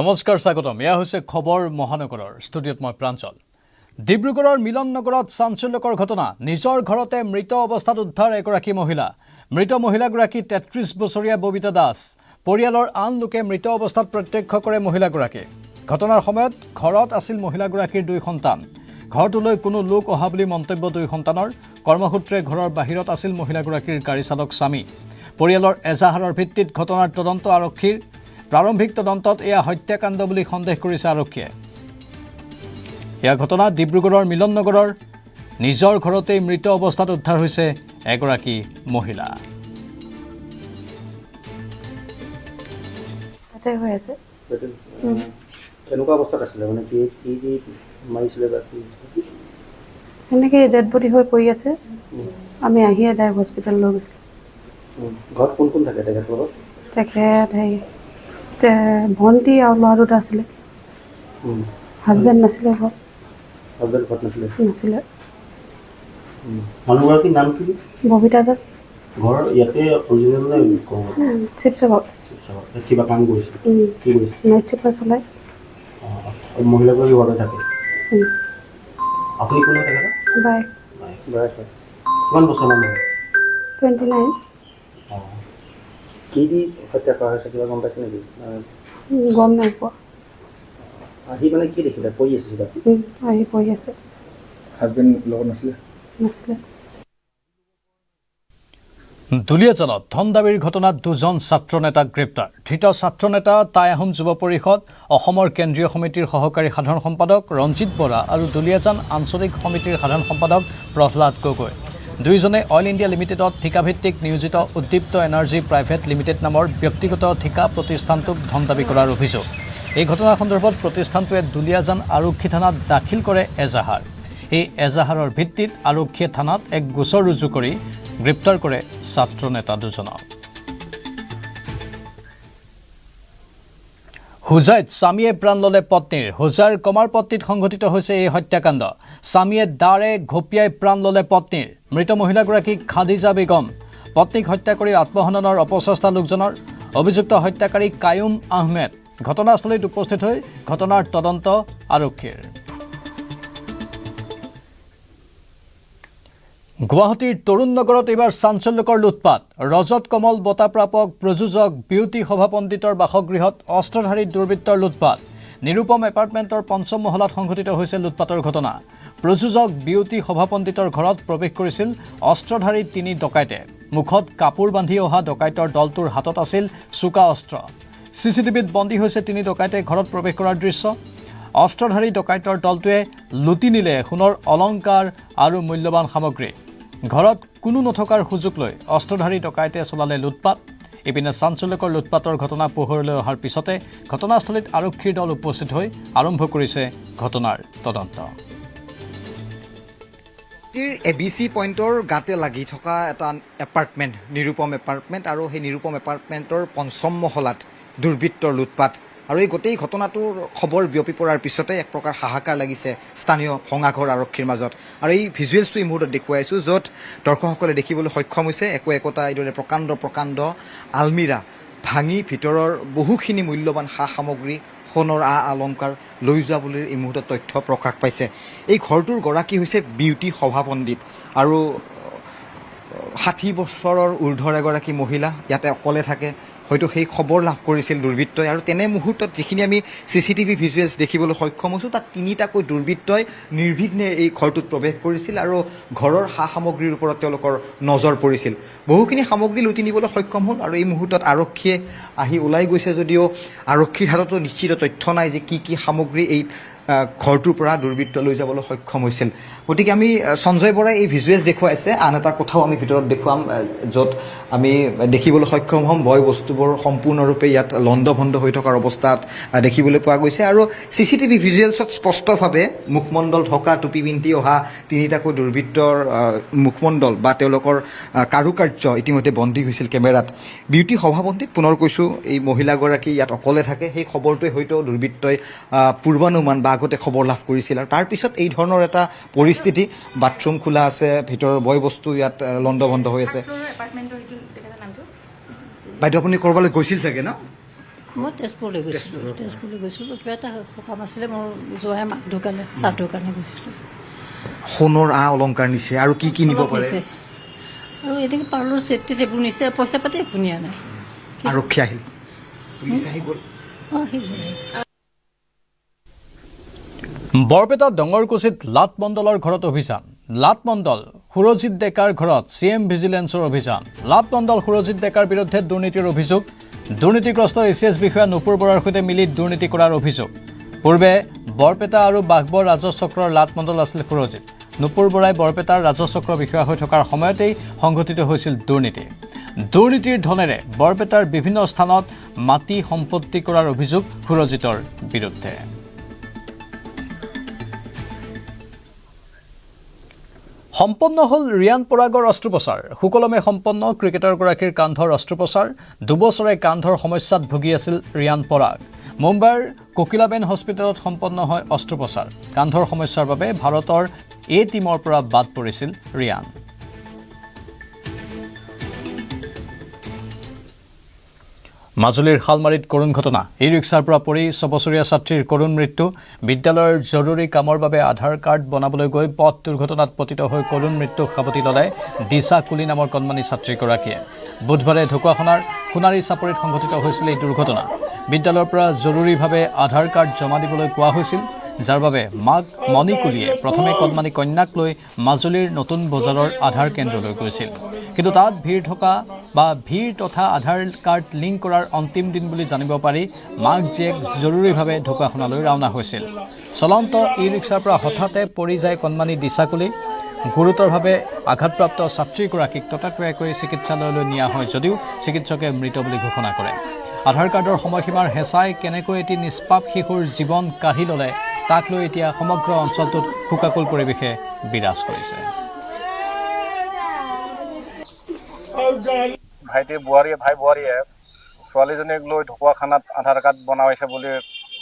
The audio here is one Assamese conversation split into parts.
নমস্কাৰ স্বাগতম এয়া হৈছে খবৰ মহানগৰৰ ষ্টুডিঅ'ত মই প্ৰাঞ্জল ডিব্ৰুগড়ৰ মিলন নগৰত চাঞ্চল্যকৰ ঘটনা নিজৰ ঘৰতে মৃত অৱস্থাত উদ্ধাৰ এগৰাকী মহিলা মৃত মহিলাগৰাকী 33 বছৰীয়া ববিতা দাস পৰিয়ালৰ আন লোকে মৃত অৱস্থাত প্ৰত্যক্ষ কৰে মহিলাগৰাকী ঘটনাৰ সময়ত ঘৰত আছিল মহিলাগৰাকীৰ দুই সন্তান ঘৰটোলৈ কোনো লোক অহা বুলি মন্তব্য দুই সন্তানৰ কৰ্মসূত্ৰে ঘৰৰ বাহিৰত আছিল মহিলাগৰাকীৰ গাড়ী চালক স্বামী পৰিয়ালৰ এজাহাৰৰ ভিত্তিত ঘটনাৰ তদন্ত আৰক্ষীৰ প্ৰাৰম্ভিক তদন্তত এয়া হত্যাকাণ্ড বুলি সন্দেহ কৰিছে আৰক্ষীয়ে এয়া ঘটনা ডিব্ৰুগড়ৰ মিলন নগৰৰ নিজৰ ঘৰতে মৃত অৱস্থাত উদ্ধাৰ হৈছে এগৰাকী মহিলা তাতে হৈ আছে কেনেকুৱা অৱস্থাত আছিল মানে কি মাৰিছিলে বা কি এনেকে ডেড বডি হৈ পৰি আছে আমি আহিয়ে ডাইৰেক্ট হস্পিটেল লৈ গৈছিলোঁ ঘৰত কোন কোন থাকে তেখেতৰ লগত ভণ্টি আৰু ল'ৰা দুটা আছিলে হাজবেণ্ড নাছিলে ঘৰত নাছিলে মানুহগৰাকীৰ নাম কি ববিতা দাস ঘৰ ইয়াতে অৰিজিনেল নে শিৱসাগৰ কিবা কাম কৰিছিল কি কৰিছিল নাইট চুপাৰ চলাই মহিলাগৰাকী ঘৰতে থাকে আপুনি কোনে থাকে বাইক কিমান বছৰমান হয় 29 কি দি হত্যা কৰা হৈছে কিবা গম পাইছে নেকি গম নাই পোৱা আহি মানে কি দেখিলে পৰি আছে আহি পৰি আছে হাজবেণ্ড লগত নাছিলে দুলিয়াজানত ধন দাবীৰ ঘটনাত দুজন ছাত্ৰ নেতাক গ্ৰেপ্তাৰ ধৃত ছাত্ৰ নেতা টাই আহোম যুৱ পৰিষদ অসমৰ কেন্দ্ৰীয় সমিতিৰ সহকাৰী সাধাৰণ সম্পাদক ৰঞ্জিত বৰা আৰু দুলিয়াজান আঞ্চলিক সমিতিৰ সাধাৰণ সম্পাদক প্ৰহ্লাদ গগৈ দুইজনে অইল ইণ্ডিয়া লিমিটেডত ঠিকাভিত্তিক নিয়োজিত উদ্দীপ্ত এনাৰ্জি প্ৰাইভেট লিমিটেড নামৰ ব্যক্তিগত ঠিকা প্ৰতিষ্ঠানটোক ধন দাবী কৰাৰ অভিযোগ এই ঘটনাৰ সন্দৰ্ভত প্ৰতিষ্ঠানটোৱে দুলিয়াজান আৰক্ষী থানাত দাখিল কৰে এজাহাৰ এই এজাহাৰৰ ভিত্তিত আৰক্ষীয়ে থানাত এক গোচৰ ৰুজু কৰি গ্ৰেপ্তাৰ কৰে ছাত্ৰ নেতা দুজনক হোজাইত স্বামীয়ে প্ৰাণ ল'লে পত্নীৰ হোজাৰ কমাৰপট্টিত সংঘটিত হৈছে এই হত্যাকাণ্ড স্বামীয়ে দাৰে ঘপিয়াই প্ৰাণ ল'লে পত্নীৰ মৃত মহিলাগৰাকী খাদিজা বেগম পত্নীক হত্যা কৰি আত্মহননৰ অপচেষ্টা লোকজনৰ অভিযুক্ত হত্যাকাৰী কায়ুম আহমেদ ঘটনাস্থলীত উপস্থিত হৈ ঘটনাৰ তদন্ত আৰক্ষীৰ গুৱাহাটীৰ তৰুণ নগৰত এইবাৰ চাঞ্চল্যকৰ লুটপাট ৰজত কমল বঁটা প্ৰাপক প্ৰযোজক বিউটি সভা পণ্ডিতৰ বাসগৃহত অস্ত্ৰধাৰী দুৰ্বৃত্তৰ লুটপাট নিৰুপম এপাৰ্টমেণ্টৰ পঞ্চম মহলাত সংঘটিত হৈছে লুটপাটৰ ঘটনা প্ৰযোজক বিউটি সভা পণ্ডিতৰ ঘৰত প্ৰৱেশ কৰিছিল অস্ত্ৰধাৰী তিনি ডকাইতে মুখত কাপোৰ বান্ধি অহা ডকাইতৰ দলটোৰ হাতত আছিল চোকা অস্ত্ৰ চিচিটিভিত বন্দী হৈছে তিনি ডকাইতে ঘৰত প্ৰৱেশ কৰাৰ দৃশ্য অস্ত্ৰধাৰী ডকাইতৰ দলটোৱে লুটি নিলে সোণৰ অলংকাৰ আৰু মূল্যৱান সামগ্ৰী ঘৰত কোনো নথকাৰ সুযোগ লৈ অস্ত্ৰধাৰী ডকাইতে চলালে লুটপাট ইপিনে চাঞ্চল্যকৰ লুটপাটৰ ঘটনা পোহৰলৈ অহাৰ পিছতে ঘটনাস্থলীত আৰক্ষীৰ দল উপস্থিত হৈ আৰম্ভ কৰিছে ঘটনাৰ তদন্ত এবিসি পইণ্টৰ গাতে লাগি থকা এটা এপাৰ্টমেণ্ট নিৰুপম এপাৰ্টমেণ্ট আৰু সেই নিৰুপম এপাৰ্টমেণ্টৰ পঞ্চম মহলাত দুৰ্বৃত্তৰ লুটপাট আৰু এই গোটেই ঘটনাটোৰ খবৰ বিয়পি পৰাৰ পিছতে এক প্ৰকাৰ হাহাকাৰ লাগিছে স্থানীয় ভঙাঘৰ আৰক্ষীৰ মাজত আৰু এই ভিজুৱেলছটো এই মুহূৰ্তত দেখুৱাইছোঁ য'ত দৰ্শকসকলে দেখিবলৈ সক্ষম হৈছে একোটা এইদৰে প্ৰকাণ্ড আলমিৰা ভাঙি ভিতৰৰ বহুখিনি মূল্যৱান সা সামগ্ৰী সোণৰ অলংকাৰ লৈ যোৱা বুলি এই মুহূৰ্তত তথ্য প্ৰকাশ পাইছে এই ঘৰটোৰ গৰাকী হৈছে বিউটি সভা পণ্ডিত আৰু 60 বছৰৰ ঊৰ্ধৰ এগৰাকী মহিলা ইয়াতে অকলে থাকে হয়তো সেই খবৰ লাভ কৰিছিল দুৰ্বৃত্তই আৰু তেনে মুহূৰ্তত যিখিনি আমি চিচিটিভি ভিজুৱেলছ দেখিবলৈ সক্ষম হৈছোঁ তাত তিনিটাকৈ দুৰ্বৃত্তই নিৰ্বিঘ্নে এই ঘৰটোত প্ৰৱেশ কৰিছিল আৰু ঘৰৰ সা সামগ্ৰীৰ ওপৰত তেওঁলোকৰ নজৰ পৰিছিল বহুখিনি সামগ্ৰী লুটি নিবলৈ সক্ষম হ'ল আৰু এই মুহূৰ্তত আৰক্ষীয়ে আহি ওলাই গৈছে যদিও আৰক্ষীৰ হাততো নিশ্চিত তথ্য নাই যে কি সামগ্ৰী এই ঘৰটোৰ পৰা দুৰ্বৃত্ত লৈ যাবলৈ সক্ষম হৈছিল গতিকে আমি সঞ্জয় বৰাই এই ভিজুৱেলছ দেখুৱাইছে আন এটা কথাও আমি ভিতৰত দেখুৱাম য'ত আমি দেখিবলৈ সক্ষম হ'ম বয় বস্তুবোৰ সম্পূৰ্ণৰূপে ইয়াত লণ্ডভণ্ড হৈ থকাৰ অৱস্থাত দেখিবলৈ পোৱা গৈছে আৰু চিচিটিভি ভিজুৱেলছত স্পষ্টভাৱে মুখমণ্ডল ঢকা টুপি পিন্ধি অহা তিনিটাকৈ দুৰ্বৃত্তৰ মুখমণ্ডল বা তেওঁলোকৰ কাৰুকাৰ্য ইতিমধ্যে বন্দী হৈছিল কেমেৰাত বিউটি সভা পণ্ডিত পুনৰ কৈছোঁ এই মহিলাগৰাকী ইয়াত অকলে থাকে সেই খবৰটোৱে হয়তো দুৰ্বৃত্তই পূৰ্বানুমান বা আগতে খবৰ লাভ কৰিছিল আৰু তাৰপিছত এই ধৰণৰ এটা পৰিস্থিতি বাথৰুম খোলা আছে ভিতৰৰ বয় বস্তু ইয়াত লণ্ডভণ্ড হৈ আছে বাইদেউ আপুনি ক'ৰবালৈ গৈছিল চাগে ন মই তেজপুৰলৈ গৈছিলোঁ কিবা এটা সকাম আছিলে মোৰ জোঁৱাই মাক ঢুকালে শ্ৰাদ্ধৰ কাৰণে গৈছিলোঁ সোণৰ অলংকাৰ নিছে আৰু কি কি নিব পাৰে নিছে আৰু এনেকৈ পাৰ্লৰ ছেট টেট এইবোৰ নিছে পইচা পাতি একো নিয়া নাই আৰক্ষী আহিল পুলিচ আহি গ'ল অঁ সেই বৰপেটা ডঙৰকুছিত লাট মণ্ডলৰ ঘৰত অভিযান লাট মণ্ডল সুৰজিৎ ডেকাৰ ঘৰত CM ভিজিলেন্সৰ অভিযান লাট মণ্ডল সুৰজিৎ ডেকাৰ বিৰুদ্ধে দুৰ্নীতিৰ অভিযোগ দুৰ্নীতিগ্ৰস্ত ACS বিষয়া নুপুৰ বৰাৰ সৈতে মিলি দুৰ্নীতি কৰাৰ অভিযোগ পূৰ্বে বৰপেটা আৰু বাঘবৰ ৰাজচক্ৰৰ লাট মণ্ডল আছিল সুৰজিৎ নুপুৰ বৰাই বৰপেটাৰ ৰাজচক্ৰ বিষয়া হৈ থকাৰ সময়তেই সংঘটিত হৈছিল দুৰ্নীতিৰ ধনেৰে বৰপেটাৰ বিভিন্ন স্থানত মাটি সম্পত্তি কৰাৰ অভিযোগ সুৰজিতৰ বিৰুদ্ধে সম্পন্ন হল ৰিয়ান পৰাগৰ অস্ত্ৰোপচাৰ সুকলমে সম্পন্ন ক্ৰিকেটাৰগৰাকীৰ কান্ধৰ অস্ত্ৰোপচাৰ দুবছৰে কান্ধৰ সমস্যাত ভুগি আছিল ৰিয়ান পৰাগ মুম্বাইৰ কোকিলাবেন হস্পিটেলত সম্পন্ন হয় অস্ত্ৰোপচাৰ কান্ধৰ সমস্যাৰ বাবে ভাৰতৰ টিমৰ পৰা বাদ পৰিছিল ৰিয়ান মাজুলীৰ শালমাৰীত কৰুণ ঘটনা ই-ৰিক্সাৰ পৰা পৰি 6 বছৰীয়া ছাত্ৰীৰ কৰুণ মৃত্যু বিদ্যালয়ৰ জৰুৰী কামৰ বাবে আধাৰ কাৰ্ড বনাবলৈ গৈ পথ দুৰ্ঘটনাত পতিত হৈ কৰুণ মৃত্যুক সাৱটি ল'লে দিশা কুলি নামৰ কণমানি ছাত্ৰীগৰাকীয়ে বুধবাৰে ঢকুৱাখনাৰ সোণাৰী চাপৰিত সংঘটিত হৈছিল এই দুৰ্ঘটনা বিদ্যালয়ৰ পৰা জৰুৰীভাৱে আধাৰ কাৰ্ড জমা দিবলৈ কোৱা হৈছিল যাৰ বাবে মাক মণি কুলিয়ে প্ৰথমে কণমানি কন্যাক লৈ মাজুলীৰ নতুন বজাৰৰ আধাৰ কেন্দ্ৰলৈ গৈছিল কিন্তু তাত ভিৰ তথা আধাৰ কাৰ্ড লিংক কৰাৰ অন্তিম দিন বুলি জানিব পাৰি মাক জীয়েক জৰুৰীভাৱে ঢকুৱাখনালৈ ৰাওনা হৈছিল চলন্ত ই-ৰিক্সাৰ পৰা হঠাতে পৰি যায় কণমানি দিশাকুলি গুৰুতৰভাৱে আঘাতপ্ৰাপ্ত ছাত্ৰীগৰাকীক ততাতৈয়াকৈ চিকিৎসালয়লৈ নিয়া হয় যদিও চিকিৎসকে মৃত বুলি ঘোষণা কৰে আধাৰ কাৰ্ডৰ সময়সীমাৰ হেঁচাই কেনেকৈ এটি নিষ্পাপ শিশুৰ জীৱন কাঢ়ি ল'লে তাক লৈ এতিয়া সমগ্ৰ অঞ্চলটোত শোকাকুল পৰিৱেশে বিৰাজ কৰিছে ভাই বোৱাৰীয়ে ছোৱালীজনীক লৈ ঢকুৱাখানাত আধাৰ কাৰ্ড বনাইছে বুলি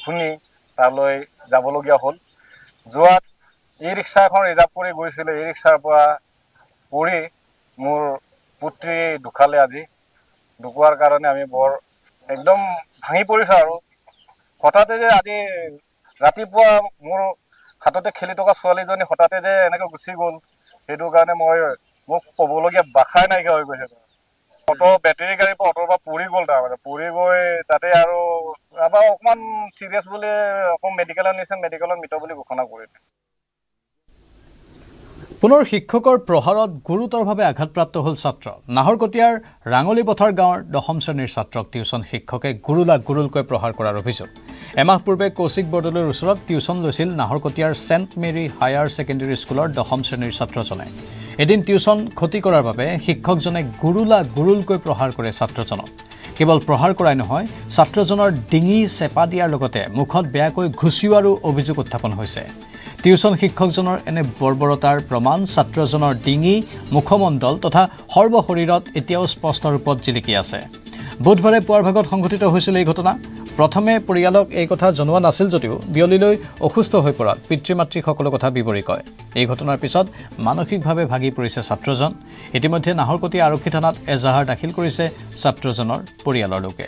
শুনি তালৈ যাবলগীয়া হ'ল যোৱাত ই-ৰিক্সা এখন ৰিজাৰ্ভ কৰি গৈছিলে ই-ৰিক্সাৰ পৰা পৰি মোৰ পুত্ৰী ঢুকালে আজি ঢুকোৱাৰ কাৰণে আমি বৰ একদম ভাঙি পৰিছোঁ আৰু হঠাতে যে আজি ৰাতিপুৱা মোৰ হাততে খেলি থকা ছোৱালীজনী হঠাতে যে এনেকৈ গুচি গ'ল সেইটো কাৰণে মোক ক'বলগীয়া ভাষাই নাইকিয়া হৈ গৈছে বেটেৰী গাড়ীৰ পৰা অটোৰ পৰা পৰি গ'ল তাৰমানে পৰি গৈ তাতে আৰু এবাৰ অকণমান চিৰিয়াছ বুলি অকণ মেডিকেলত নিছে মেডিকেলত মৃত বুলি ঘোষণা কৰিলে পুনৰ শিক্ষকৰ প্ৰহাৰত গুৰুতৰভাৱে আঘাতপ্ৰাপ্ত হ'ল ছাত্ৰ নাহৰকটীয়াৰ ৰাঙলীপথাৰ গাঁৱৰ 10ম শ্ৰেণীৰ ছাত্ৰক টিউচন শিক্ষকে গুৰুলকৈ প্ৰহাৰ কৰাৰ অভিযোগ এমাহ পূৰ্বে কৌশিক বৰদলৈৰ ওচৰত টিউচন লৈছিল নাহৰকটীয়াৰ ছেণ্ট মেৰী হায়াৰ ছেকেণ্ডেৰী স্কুলৰ 10ম শ্ৰেণীৰ ছাত্ৰজনে এদিন টিউচন ক্ষতি কৰাৰ বাবে শিক্ষকজনে গুৰুলকৈ প্ৰহাৰ কৰে ছাত্ৰজনক কেৱল প্ৰহাৰ কৰাই নহয় ছাত্ৰজনৰ ডিঙি চেপা দিয়াৰ লগতে মুখত বেয়াকৈ ঘুচিওৱাৰো অভিযোগ উত্থাপন হৈছে টিউচন শিক্ষকজনৰ এনে বৰ্বৰতাৰ প্ৰমাণ ছাত্ৰজনৰ ডিঙি মুখমণ্ডল তথা সৰ্বশৰীৰত এতিয়াও স্পষ্ট ৰূপত জিলিকি আছে বুধবাৰে পুৱাৰ ভাগত সংঘটিত হৈছিল এই ঘটনা প্ৰথমে পৰিয়ালক এই কথা জনোৱা নাছিল যদিও বিয়লিলৈ অসুস্থ হৈ পৰাত পিতৃ মাতৃক সকলো কথা বিৱৰি কয় এই ঘটনাৰ পিছত মানসিকভাৱে ভাগি পৰিছে ছাত্ৰজন ইতিমধ্যে নাহৰকটীয়া আৰক্ষী থানাত এজাহাৰ দাখিল কৰিছে ছাত্ৰজনৰ পৰিয়ালৰ লোকে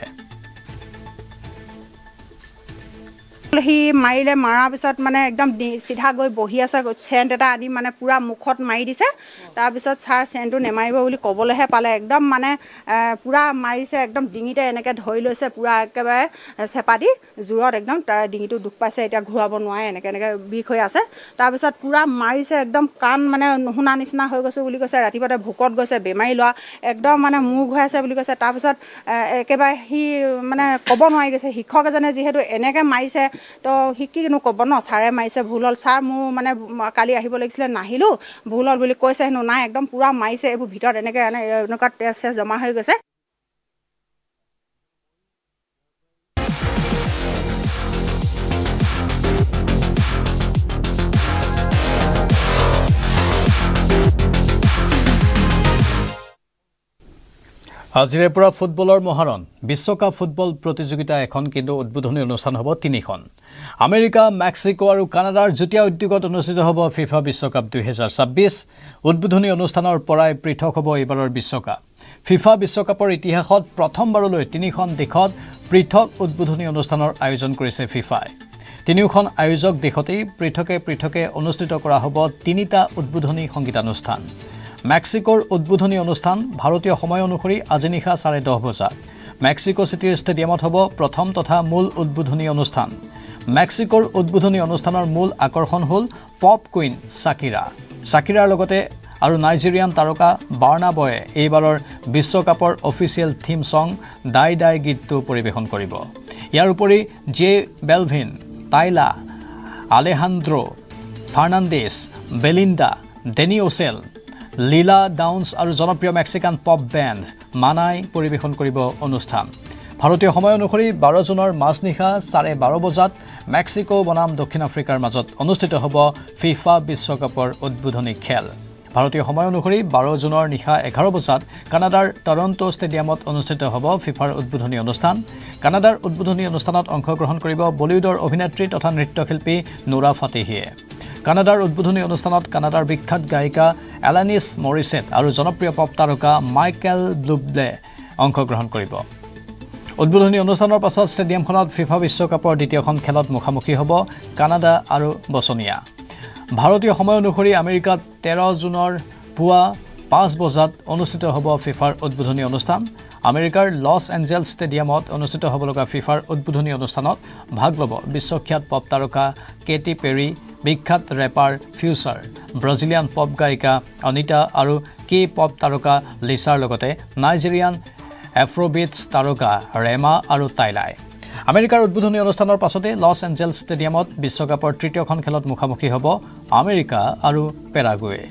সি মাৰিলে মৰাৰ পিছত মানে একদম চিধা গৈ বহি আছে চেণ্ট এটা আনি মানে পুৰা মুখত মাৰি দিছে তাৰপিছত ছাৰ চেণ্টটো নেমাৰিব বুলি ক'বলৈহে পালে একদম মানে পুৰা মাৰিছে একদম ডিঙিতে এনেকৈ ধৰি লৈছে পুৰা একেবাৰে চেপা দি জোৰত একদম তাৰ ডিঙিটো দুখ পাইছে এতিয়া ঘূৰাব নোৱাৰে এনেকৈ বিষ হৈ আছে তাৰপিছত পুৰা মাৰিছে একদম কাণ মানে নুশুনা নিচিনা হৈ গৈছে বুলি কৈছে ৰাতিপুৱাতে ভোকত গৈছে বেমাৰী লোৱা একদম মানে মূৰ ঘূৰাইছে বুলি কৈছে তাৰপিছত একেবাৰে সি মানে ক'ব নোৱাৰি গৈছে শিক্ষক এজনে যিহেতু এনেকৈ মাৰিছে তো সি কিনো ক'ব ন ছাৰে মাৰিছে ভুল হ'ল ছাৰ মোৰ মানে কালি আহিব লাগিছিলে নাহিলোঁ ভুল হ'ল বুলি কৈছে হেনো নাই একদম পূৰা মাৰিছে এইবোৰ ভিতৰত এনেকুৱা তেজ জমা হৈ গৈছে আজিৰে পৰা ফুটবলৰ মহাৰণ বিশ্বকাপ ফুটবল প্ৰতিযোগিতা এখন কিন্তু উদ্বোধনী অনুষ্ঠান হ'ব 3খন আমেৰিকা মেক্সিকো আৰু কানাডাৰ যুটীয়া উদ্যোগত অনুষ্ঠিত হ'ব ফিফা বিশ্বকাপ 2026 উদ্বোধনী অনুষ্ঠানৰ পৰাই পৃথক হ'ব এইবাৰৰ বিশ্বকাপ ফিফা বিশ্বকাপৰ ইতিহাসত প্ৰথমবাৰলৈ 3খন দেশত পৃথক উদ্বোধনী অনুষ্ঠানৰ আয়োজন কৰিছে ফিফাই। 3খন আয়োজক দেশতেই পৃথকে অনুষ্ঠিত কৰা হ'ব 3টা উদ্বোধনী সংগীতানুষ্ঠান। মেক্সিকোৰ উদ্বোধনী অনুষ্ঠান ভাৰতীয় সময় অনুসৰি আজি নিশা 10:30 বজাত মেক্সিকো চিটিৰ ষ্টেডিয়ামত হ'ব প্ৰথম তথা মূল উদ্বোধনী অনুষ্ঠান। মেক্সিকোৰ উদ্বোধনী অনুষ্ঠানৰ মূল আকৰ্ষণ হ'ল পপ কুইন চাকিৰাৰ লগতে আৰু নাইজেৰিয়ান তাৰকা বাৰ্না বয়ে এইবাৰৰ বিশ্বকাপৰ অফিচিয়েল থিম ছং ডাই ডাই গীতটো পৰিৱেশন কৰিব। ইয়াৰ উপৰি জে বেলভিন, টাইলা, আলেহান্দ্ৰো ফাৰ্নাণ্ডেছ, বেলিণ্ডা, ডেনি অ'চেল, লীলা ডাউন্স আৰু জনপ্ৰিয় মেক্সিকান পপ বেণ্ড মানাই পৰিৱেশন কৰিব অনুষ্ঠান। ভাৰতীয় সময় অনুসৰি 12 জুনৰ মাজনিশা 12:30 বজাত মেক্সিকো বনাম দক্ষিণ আফ্ৰিকাৰ মাজত অনুষ্ঠিত হ'ব ফিফা বিশ্বকাপৰ উদ্বোধনী খেল। ভাৰতীয় সময় অনুসৰি 12 জুনৰ নিশা 11 বজাত কানাডাৰ টৰণ্টো ষ্টেডিয়ামত অনুষ্ঠিত হ'ব ফিফাৰ উদ্বোধনী অনুষ্ঠান। কানাডাৰ উদ্বোধনী অনুষ্ঠানত অংশগ্ৰহণ কৰিব বলিউডৰ অভিনেত্ৰী তথা নৃত্যশিল্পী নোৰা ফাটেহীয়ে। কানাডাৰ উদ্বোধনী অনুষ্ঠানত কানাডাৰ বিখ্যাত গায়িকা এলানিছ মৰিছেট আৰু জনপ্ৰিয় পপ তাৰকা মাইকেল বুব্লে অংশগ্ৰহণ কৰিব। উদ্বোধনী অনুষ্ঠানৰ পাছত ষ্টেডিয়ামখনত ফিফা বিশ্বকাপৰ দ্বিতীয়খন খেলত মুখামুখি হ'ব কানাডা আৰু বচনিয়া। ভাৰতীয় সময় অনুসৰি আমেৰিকাত 13 জুনৰ পুৱা 5 বজাত অনুষ্ঠিত হ'ব ফিফাৰ উদ্বোধনী অনুষ্ঠান। আমেৰিকাৰ লছ এঞ্জেলছ ষ্টেডিয়ামত অনুষ্ঠিত হ'ব লগা ফিফাৰ উদ্বোধনী অনুষ্ঠানত ভাগ ল'ব বিশ্বখ্যাত পপ তাৰকা কেটি পেৰী, বিখ্যাত ৰেপাৰ ফিউচাৰ, ব্ৰাজিলিয়ান পপ গায়িকা অনিতা আৰু কে পপ তাৰকা লিছাৰ লগতে নাইজেৰিয়ান এফ্ৰ'বিটছ তাৰকা ৰেমা আৰু টাইলাই। আমেৰিকাৰ উদ্বোধনী অনুষ্ঠানৰ পাছতে লছ এঞ্জেলছ ষ্টেডিয়ামত বিশ্বকাপৰ তৃতীয়খন খেলত মুখামুখি হ'ব আমেৰিকা আৰু পেৰাগুৱে।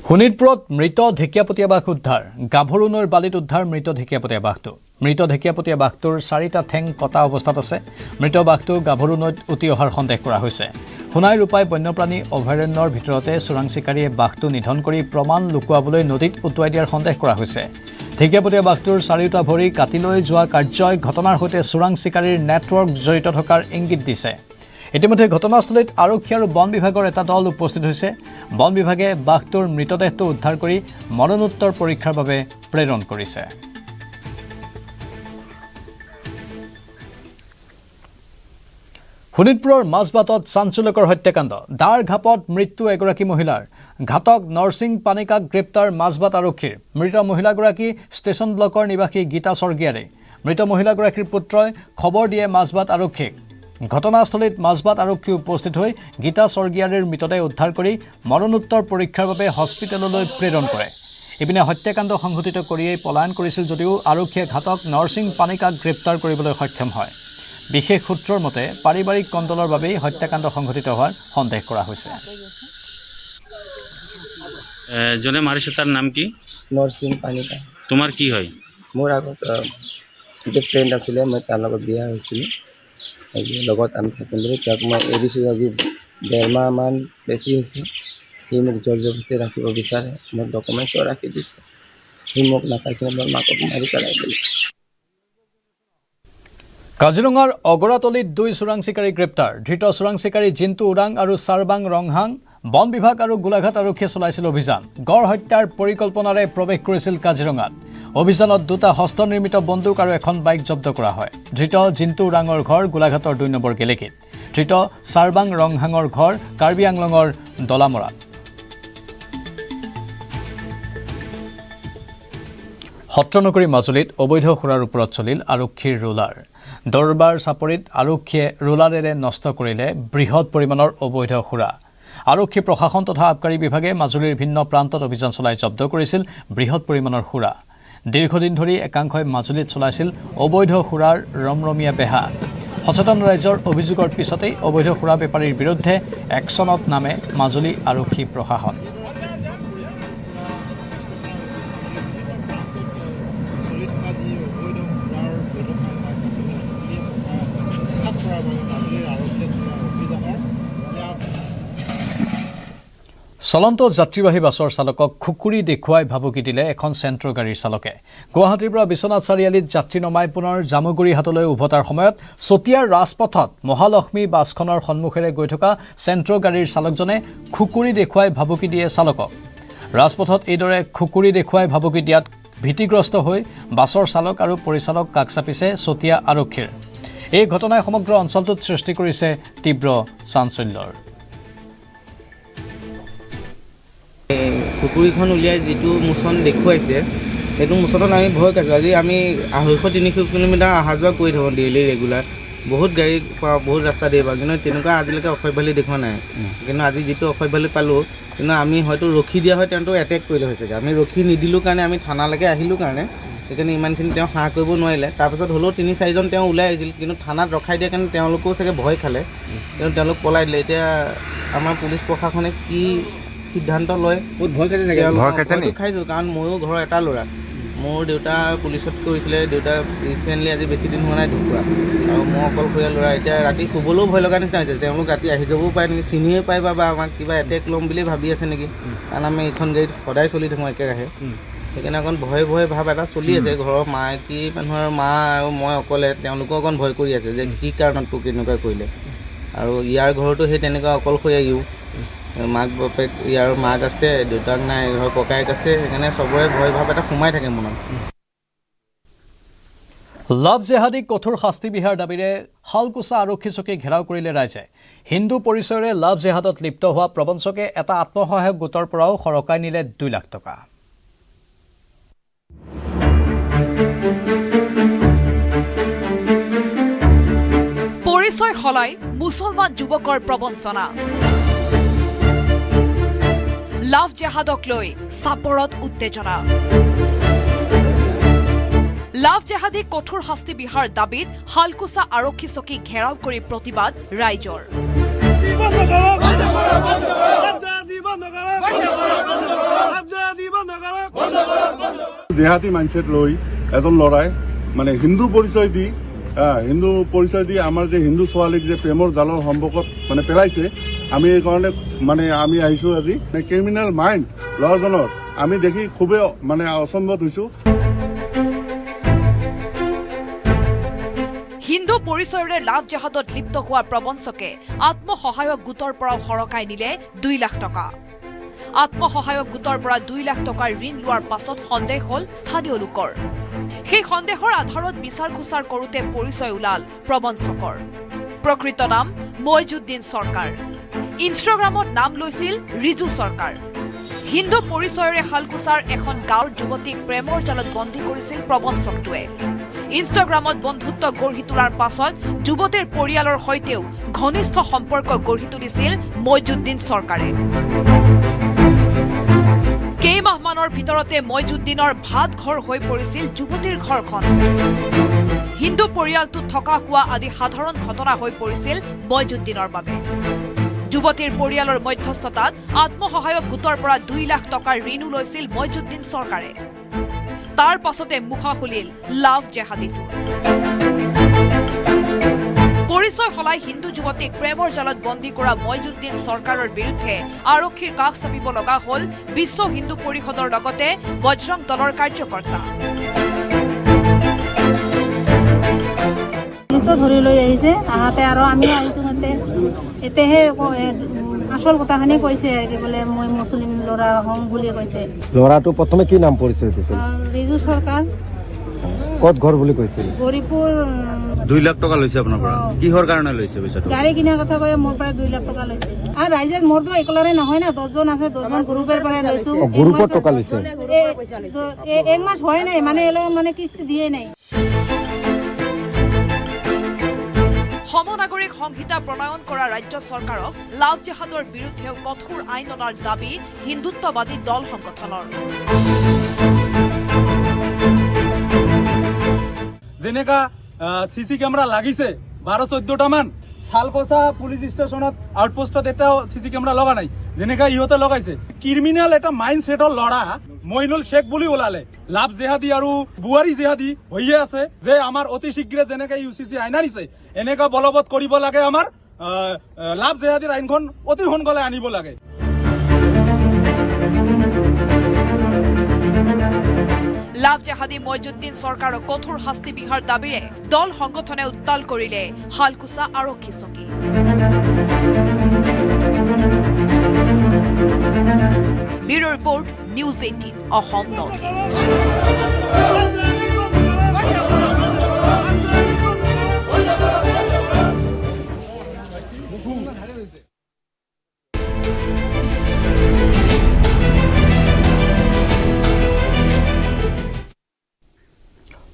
শোণিতপুৰত মৃত ঢেকীয়াপতীয়া বাঘ উদ্ধাৰ। গাভৰু নৈৰ বালিত উদ্ধাৰ মৃত ঢেকীয়াপতীয়া বাঘটো। মৃত ঢেকীয়াপতীয়া বাঘটোৰ 4টা ঠেং কটা অৱস্থাত আছে। মৃত বাঘটো গাভৰু নৈত উটি অহাৰ সন্দেহ কৰা হৈছে। সোণাই ৰূপাই বন্যপ্ৰাণী অভয়াৰণ্যৰ ভিতৰতে চোৰাং চিকাৰীয়ে বাঘটো নিধন কৰি প্ৰমাণ লুকুৱাবলৈ নদীত উটুৱাই দিয়াৰ সন্দেহ কৰা হৈছে। ঢেকীয়াপতীয়া বাঘটোৰ 4টা ভৰি কাটি লৈ যোৱা কাৰ্যই ঘটনাৰ সৈতে চোৰাং চিকাৰীৰ নেটৱৰ্ক জড়িত থকাৰ ইংগিত দিছে। ইতিমধ্যে ঘটনাস্থলীত আৰক্ষী আৰু বন বিভাগৰ এটা দল উপস্থিত হৈছে। বন বিভাগে বাঘটোৰ মৃতদেহটো উদ্ধাৰ কৰি মৰণোত্তৰ পৰীক্ষাৰ বাবে প্ৰেৰণ কৰিছে। শোণিতপুৰৰ মাজবাটত চাঞ্চল্যকৰ হত্যাকাণ্ড। দাঁৰ ঘাপত মৃত্যু এগৰাকী মহিলাৰ। ঘাতক নৰসিং পানিকাক গ্ৰেপ্তাৰ মাজবাট আৰক্ষীৰ। মৃত মহিলাগৰাকী ষ্টেচন ব্লকৰ নিবাসী গীতা স্বৰ্গীয়াৰে। মৃত মহিলাগৰাকীৰ পুত্ৰই খবৰ দিয়ে মাজবাট আৰক্ষীক। ঘটনাস্থলীত মাজবাট আৰক্ষী উপস্থিত হৈ গীতা স্বৰ্গীয়াৰীৰ মৃতদেহ উদ্ধাৰ কৰি মৰণোত্তৰ পৰীক্ষাৰ বাবে হস্পিটেললৈ প্ৰেৰণ কৰে। ইপিনে হত্যাকাণ্ড সংঘটিত কৰিয়েই পলায়ন কৰিছিল যদিও আৰক্ষীয়ে ঘাতক নৰসিং পানিকাক গ্ৰেপ্তাৰ কৰিবলৈ সক্ষম হয়। বিশেষ সূত্ৰৰ মতে পাৰিবাৰিক কণ্ডলৰ বাবেই হত্যাকাণ্ড সংঘটিত হোৱাৰ সন্দেহ কৰা হৈছে। জনে মাৰিছে তাৰ নাম কি? নৰসিং পানিকা। তোমাৰ কি হয়? মোৰ আগত যে ফ্ৰেণ্ড আছিলে, মই তাৰ লগত বিয়া হৈছিলোঁ। লগত আমি থাকিম বুলি তাক মই এৰিছোঁ। আজি 1.5 মাহমান বেছি হৈছে। সি মোক জোৰ জবৰদস্তি ৰাখিব বিচাৰে। মোৰ ডকুমেণ্টছো ৰাখি দিছে। সি মোক নাথাকিলে মোৰ মাকক মাৰি পেলাই দিলে। কাজিৰঙাৰ অগৰাতলিত 2 চোৰাং চিকাৰী গ্ৰেপ্তাৰ। ধৃত চোৰাং চিকাৰী জিন্তু ওৰাং আৰু চাৰবাং ৰংহাং। বন বিভাগ আৰু গোলাঘাট আৰক্ষীয়ে চলাইছিল অভিযান। গড় হত্যাৰ পৰিকল্পনাৰে প্ৰৱেশ কৰিছিল কাজিৰঙাত। অভিযানত 2টা হস্তনিৰ্মিত বন্দুক আৰু এখন বাইক জব্দ কৰা হয়। ধৃত জিন্তু ওৰাঙৰ ঘৰ গোলাঘাটৰ 2 নম্বৰ গেলেকীত। ধৃত চাৰবাং ৰংহাঙৰ ঘৰ কাৰ্বি আংলঙৰ দলামৰাত। সত্ৰনগৰী মাজুলীত অবৈধ সুৰাৰ ওপৰত চলিল আৰক্ষীৰ ৰোলাৰ। দৰবাৰ চাপৰিত আৰক্ষীয়ে ৰোলাৰেৰে নষ্ট কৰিলে বৃহৎ পৰিমাণৰ অবৈধ সুৰা। আৰক্ষী প্ৰশাসন তথা আবকাৰী বিভাগে মাজুলীৰ ভিন্ন প্ৰান্তত অভিযান চলাই জব্দ কৰিছিল বৃহৎ পৰিমাণৰ সুৰা। দীৰ্ঘদিন ধৰি একাংশই মাজুলীত চলাইছিল অবৈধ সুৰাৰ ৰমৰমীয়া বেহা। সচেতন ৰাইজৰ অভিযোগৰ পিছতেই অবৈধ সুৰা বেপাৰীৰ বিৰুদ্ধে একশ্যনত নামে মাজুলী আৰক্ষী প্ৰশাসন। চলন্ত যাত্ৰীবাহী বাছৰ চালকক খুকুৰি দেখুৱাই ভাবুকি দিলে এখন চেণ্ট্ৰ গাড়ীৰ চালকে। গুৱাহাটীৰ পৰা বিশ্বনাথ চাৰিআলিত যাত্ৰী নমাই পুনৰ জামুগুৰি হাটলৈ উভতাৰ সময়ত চতিয়াৰ ৰাজপথত মহালক্ষ্মী বাছখনৰ সন্মুখেৰে গৈ থকা চেণ্ট্ৰ গাড়ীৰ চালকজনে খুকুৰি দেখুৱাই ভাবুকি দিয়ে চালকক। ৰাজপথত এইদৰে খুকুৰি দেখুৱাই ভাবুকি দিয়াত ভীতিগ্ৰস্ত হৈ বাছৰ চালক আৰু পৰিচালক কাষ চাপিছে চতিয়া আৰক্ষীৰ। এই ঘটনাই সমগ্ৰ অঞ্চলটোত সৃষ্টি কৰিছে তীব্ৰ চাঞ্চল্যৰ। কুকুৰীখন উলিয়াই যিটো মোচন দেখুৱাইছে সেইটো মোচনত আমি ভয় খাইছোঁ। আজি আমি 200-300 কিলোমিটাৰ অহা যোৱা কৰি থাকোঁ ডেইলি ৰেগুলাৰ। বহুত গাড়ী পাওঁ, বহুত ৰাস্তা দিয়ে পাওঁ, কিন্তু তেনেকুৱা আজিলৈকে অসভ্যালি দেখুৱা নাই। কিন্তু আজি যিটো অসভ্যালি পালোঁ, কিন্তু আমি হয়তো ৰখি দিয়া হয় তেওঁতো এটেক কৰিলে হৈছেগৈ। আমি ৰখি নিদিলোঁ কাৰণে, আমি থানালৈকে আহিলোঁ কাৰণে সেইকাৰণে ইমানখিনি তেওঁ সাহ কৰিব নোৱাৰিলে। তাৰপিছত হ'লেও 3-4জন তেওঁ ওলাই আহিছিল, কিন্তু থানাত ৰখাই দিয়া কাৰণে তেওঁলোকেও চাগে ভয় খালে, কিন্তু তেওঁলোক পলাই দিলে। এতিয়া আমাৰ পুলিচ প্ৰশাসনে কি সিদ্ধান্ত লয়, বহুত ভয় খাইছে চাগে। খাইছোঁ, কাৰণ ময়ো ঘৰৰ এটা ল'ৰা। মোৰ দেউতা পুলিচত কৰিছিলে, দেউতা ৰিচেণ্টলি আজি বেছি দিন হোৱা নাই ঢুকুৱা, আৰু মই অকলশৰীয়া ল'ৰা। এতিয়া ৰাতি শুবলৈও ভয় লগা নিচিনা হৈছে। তেওঁলোক ৰাতি আহি যাবও পাৰে নেকি, চিনিয়ে পায় বা আমাক কিবা এটেক ল'ম বুলি ভাবি আছে নেকি, কাৰণ আমি এইখন গাড়ীত সদায় চলি থাকোঁ একেৰাহে। সেইকাৰণে অকণ ভয় ভাৱ এটা চলি আছে। ঘৰৰ মাইকী মানুহৰ মা আৰু মই অকলে, তেওঁলোকেও অকণ ভয় কৰি আছে যে কি কাৰণত তোক এনেকুৱা কৰিলে। আৰু ইয়াৰ ঘৰতো সেই তেনেকুৱা অকলশৰীয়া ইও, মাক বাপেক, ইয়াৰ মাক আছে, দেউতাক নাই, ঘৰৰ ককায়েক আছে। সেইকাৰণে চবৰে ভয় ভাৱ এটা সোমাই থাকে মনত। লাভ জেহাদীক কঠোৰ শাস্তি বিহাৰ দাবীৰে শালকুছা আৰক্ষী চকী ঘেৰাও কৰিলে ৰাইজে। হিন্দু পৰিচয়েৰে লাভ জেহাদত লিপ্ত হোৱা প্ৰবঞ্চকে এটা আত্মসহায়ক গোটৰ পৰাও সৰকাই নিলে 2 লাখ টকা। পৰিচয় সলাই মুছলমান যুৱকৰ প্ৰবঞ্চনা। লাভ জেহাদক লৈ চাপৰত উত্তেজনা। লাভ জেহাদীক কঠোৰ শাস্তি বিহাৰ দাবীত শালকুছা আৰক্ষী চকী ঘেৰাও কৰি প্ৰতিবাদ ৰাইজৰ। জেহাদী মাইণ্ডছেট লৈ এজন ল'ৰাই মানে হিন্দু পৰিচয় দি আমাৰ যে হিন্দু ছোৱালীক যে প্ৰেমৰ জালৰ সম্পৰ্কত মানে পেলাইছে। আমি এইকাৰণে মানে আমি আহিছোঁ আজি। ক্ৰিমিনেল মাইণ্ড ল'ৰাজনৰ আমি দেখি খুবেই মানে অসম্ভৱ হৈছোঁ। হিন্দু পৰিচয়েৰে লাভ জেহাদত লিপ্ত হোৱা প্ৰবঞ্চকে আত্মসহায়ক গোটৰ পৰা সৰকাই নিলে 2 লাখ টকা। আত্মসহায়ক গোটৰ পৰা 2 লাখ টকাৰ ঋণ লোৱাৰ পাছত সন্দেহ হ'ল স্থানীয় লোকৰ। সেই সন্দেহৰ আধাৰত বিচাৰ খোচাৰ কৰোঁতে পৰিচয় ওলাল প্ৰবঞ্চকৰ। প্ৰকৃত নাম মইজুদ্দিন চৰকাৰ। ইনষ্টাগ্ৰামত নাম লৈছিল ৰিজু চৰকাৰ। হিন্দু পৰিচয়েৰে শালকুছাৰ এখন গাঁৱৰ যুৱতীক প্ৰেমৰ জালত বন্দী কৰিছিল প্ৰবঞ্চকটোৱে। ইনষ্টাগ্ৰামত বন্ধুত্ব গঢ়ি তোলাৰ পাছত যুৱতীৰ পৰিয়ালৰ সৈতেও ঘনিষ্ঠ সম্পৰ্ক গঢ়ি তুলিছিল মইজুদ্দিন চৰকাৰে। কেইমাহমানৰ ভিতৰতে মইজুদ্দিনৰ ভাত ঘৰ হৈ পৰিছিল যুৱতীৰ ঘৰখন। হিন্দু পৰিয়ালটোত থকা খোৱা আদি সাধাৰণ ঘটনা হৈ পৰিছিল মইজুদ্দিনৰ বাবে। যুৱতীৰ পৰিয়ালৰ মধ্যস্থতাত আত্মসহায়ক গোটৰ পৰা 2 লাখ টকাৰ ঋণো লৈছিল মইজুদ্দিন চৰকাৰে। তাৰ পাছতে মুখা খুলিল লাভ জেহাদীটো। পৰিচয় সলাই হিন্দু যুৱতীক প্ৰেমৰ জালত বন্দী কৰা মইজুদ্দিন চৰকাৰৰ বিৰুদ্ধে আৰক্ষীৰ কাষ চাপিব লগা হ'ল বিশ্ব হিন্দু পৰিষদৰ লগতে বজৰং দলৰ কাৰ্যকৰ্তা। ধৰি লৈ আহিছে আহাতে আৰু আমি আহিছোঁ এতেহে আচল কথাখিনি কৈছে আৰু কি বোলে মই মুছলিম ল'ৰা হম বুলি কৈছে। ল'ৰাটো প্ৰথমে কি নাম পৰিচয় দিছিল? ৰিজু চৰকাৰ। ক'ত ঘৰ বুলি কৈছিল? গৌৰীপুৰ। 2 লাখ টকা লৈছে আপোনাৰ পৰা? কিহৰ কাৰণে লৈছে পইচাটো? গাড়ী কিনাৰ কথা কৈ মোৰ পৰা 2 লাখ টকা লৈছে। আৰু ৰাইজে মোৰতো একলৰে নহয় না, 10জন আছে, 10জন গ্ৰুপৰ পৰা লৈছো। গ্ৰুপৰ টকা লৈছে? 1 মাস হয় নাই, মানে কিস্তি দিয়ে নাই। সমনাগৰিক সংহিতা প্ৰণয়ন কৰা ৰাজ্য চৰকাৰক লাভ জেহাদৰ বিৰুদ্ধেও কঠোৰ আইন অনাৰ দাবী হিন্দুত্ববাদী দল সংগঠনৰ। যেনেকা CC কেমেৰা লাগিছে 12-14টা মান, শালকুছা পুলিচ ষ্টেচনত আউটপোষ্টত এটা CC কেমেৰা লগা নাই, যেনেকা ইহঁতে লগাইছে। ক্ৰিমিনেল এটা মাইণ্ড ছেটৰ ল'ৰা মইনুল শেখ বুলি ওলালে। লাভ জেহাদী আৰু বুৱাৰী জেহাদী হৈয়ে আছে যে আমাৰ অতি শীঘ্ৰে যেনেকে UCC আইন আনিছে এনেকা বলবৎ কৰিব লাগে। আমাৰ লাভ জেহাদীৰ আইনখন অতি সোনকালে আনিব লাগে। লাভ জেহাদী মইজুদ্দিন চৰকাৰক কঠোৰ শাস্তি বিহাৰ দাবীৰে দল সংগঠনে উত্তাল কৰিলে শালকুচা আৰক্ষী চকী। Bureau report news 18 Assam north east.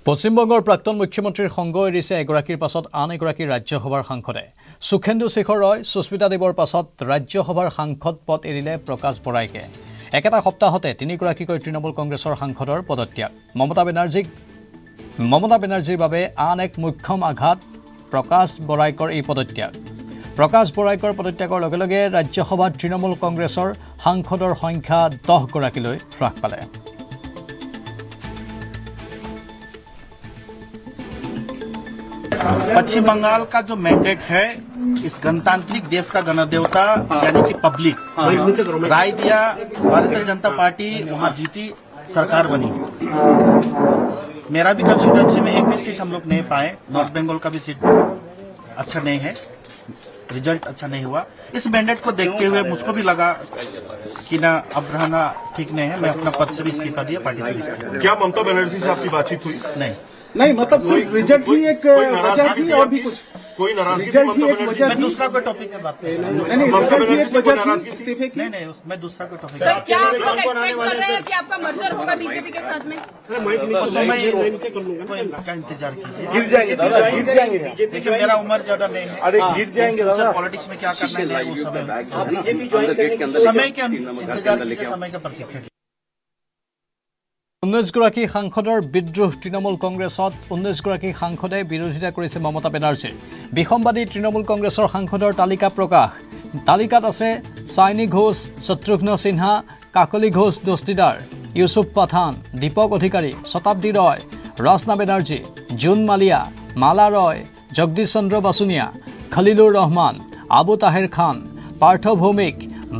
পশ্চিমবংগৰ প্ৰাক্তন মুখ্যমন্ত্ৰীৰ সংগ এৰিছে এগৰাকীৰ পাছত আন এগৰাকী ৰাজ্যসভাৰ সাংসদে। সুখেন্দু শেখৰ ৰয়, সুস্মিতা দেৱৰ পাছত ৰাজ্যসভাৰ সাংসদ পদ এৰিলে প্ৰকাশ বৰাইকে। একেটা সপ্তাহতে তিনিগৰাকীকৈ তৃণমূল কংগ্ৰেছৰ সাংসদৰ পদত্যাগ। মমতা বেনাৰ্জীৰ বাবে আন এক মুখ্যম আঘাত প্ৰকাশ বৰাইকৰ এই পদত্যাগ। প্ৰকাশ বৰাইকৰ পদত্যাগৰ লগে লগে ৰাজ্যসভাত তৃণমূল কংগ্ৰেছৰ সাংসদৰ সংখ্যা 10 গৰাকীলৈ হ্ৰাস পালে। पश्चिम बंगाल का जो मैंडेट है, इस गणतांत्रिक देश का गणदेवता यानी कि पब्लिक राय दिया, भारतीय जनता पार्टी वहां जीती, सरकार बनी। मेरा भी कंस्टिट्यूएंसी में एक भी सीट हम लोग नहीं पाए, नॉर्थ बंगाल का भी सीट अच्छा नहीं है, रिजल्ट अच्छा नहीं हुआ। इस मैंडेट को देखते हुए मुझको भी लगा कि ना अब रहना ठीक नहीं है, मैं अपना पद से भी इस्तीफा दिया, पार्टी से भी इस्तीफा। क्या ममता बनर्जी से आपकी बातचीत हुई? नहीं मतलब सिर्फ रिजल्ट ही एक वजह थी और भी कुछ कोई नाराजगी? रिजल्ट ही एक वजह। मैं दूसरा कोई टॉपिक पे बात कर रहा हूं। नहीं मैं दूसरा कोई टॉपिक। सर, क्या आप लोग एक्सपेक्ट कर रहे हैं कि आपका मर्जर होगा बीजेपी के साथ में? उस समय का इंतजार कीजिए। गिर जाएंगे। देखिए मेरा उम्र ज्यादा नहीं है, अरे गिर जाएंगे। पॉलिटिक्स में क्या करना है वो समय के इंतजार कीजिए, समय का प्रतीक्षा। 19 গৰাকী সাংসদৰ বিদ্ৰোহ। তৃণমূল কংগ্ৰেছত 19 গৰাকী সাংসদে বিৰোধিতা কৰিছে মমতা বেনাৰ্জীৰ। বিসম্বাদী তৃণমূল কংগ্ৰেছৰ সাংসদৰ তালিকা প্ৰকাশ। তালিকাত আছে চাইনী ঘোষ, শত্ৰুঘ্ন সিনহা, কাকলি ঘোষ দস্তিদাৰ, ইউসুফ পাঠান, দীপক অধিকাৰী, শতাব্দী ৰয়, ৰচনা বেনাৰ্জী, জুন মালিয়া, মালা ৰয়, জগদীশ চন্দ্ৰ বাছুনিয়া, খলিলুৰ ৰহমান, আবু তাহেৰ খান, পাৰ্থ ভৌমিক,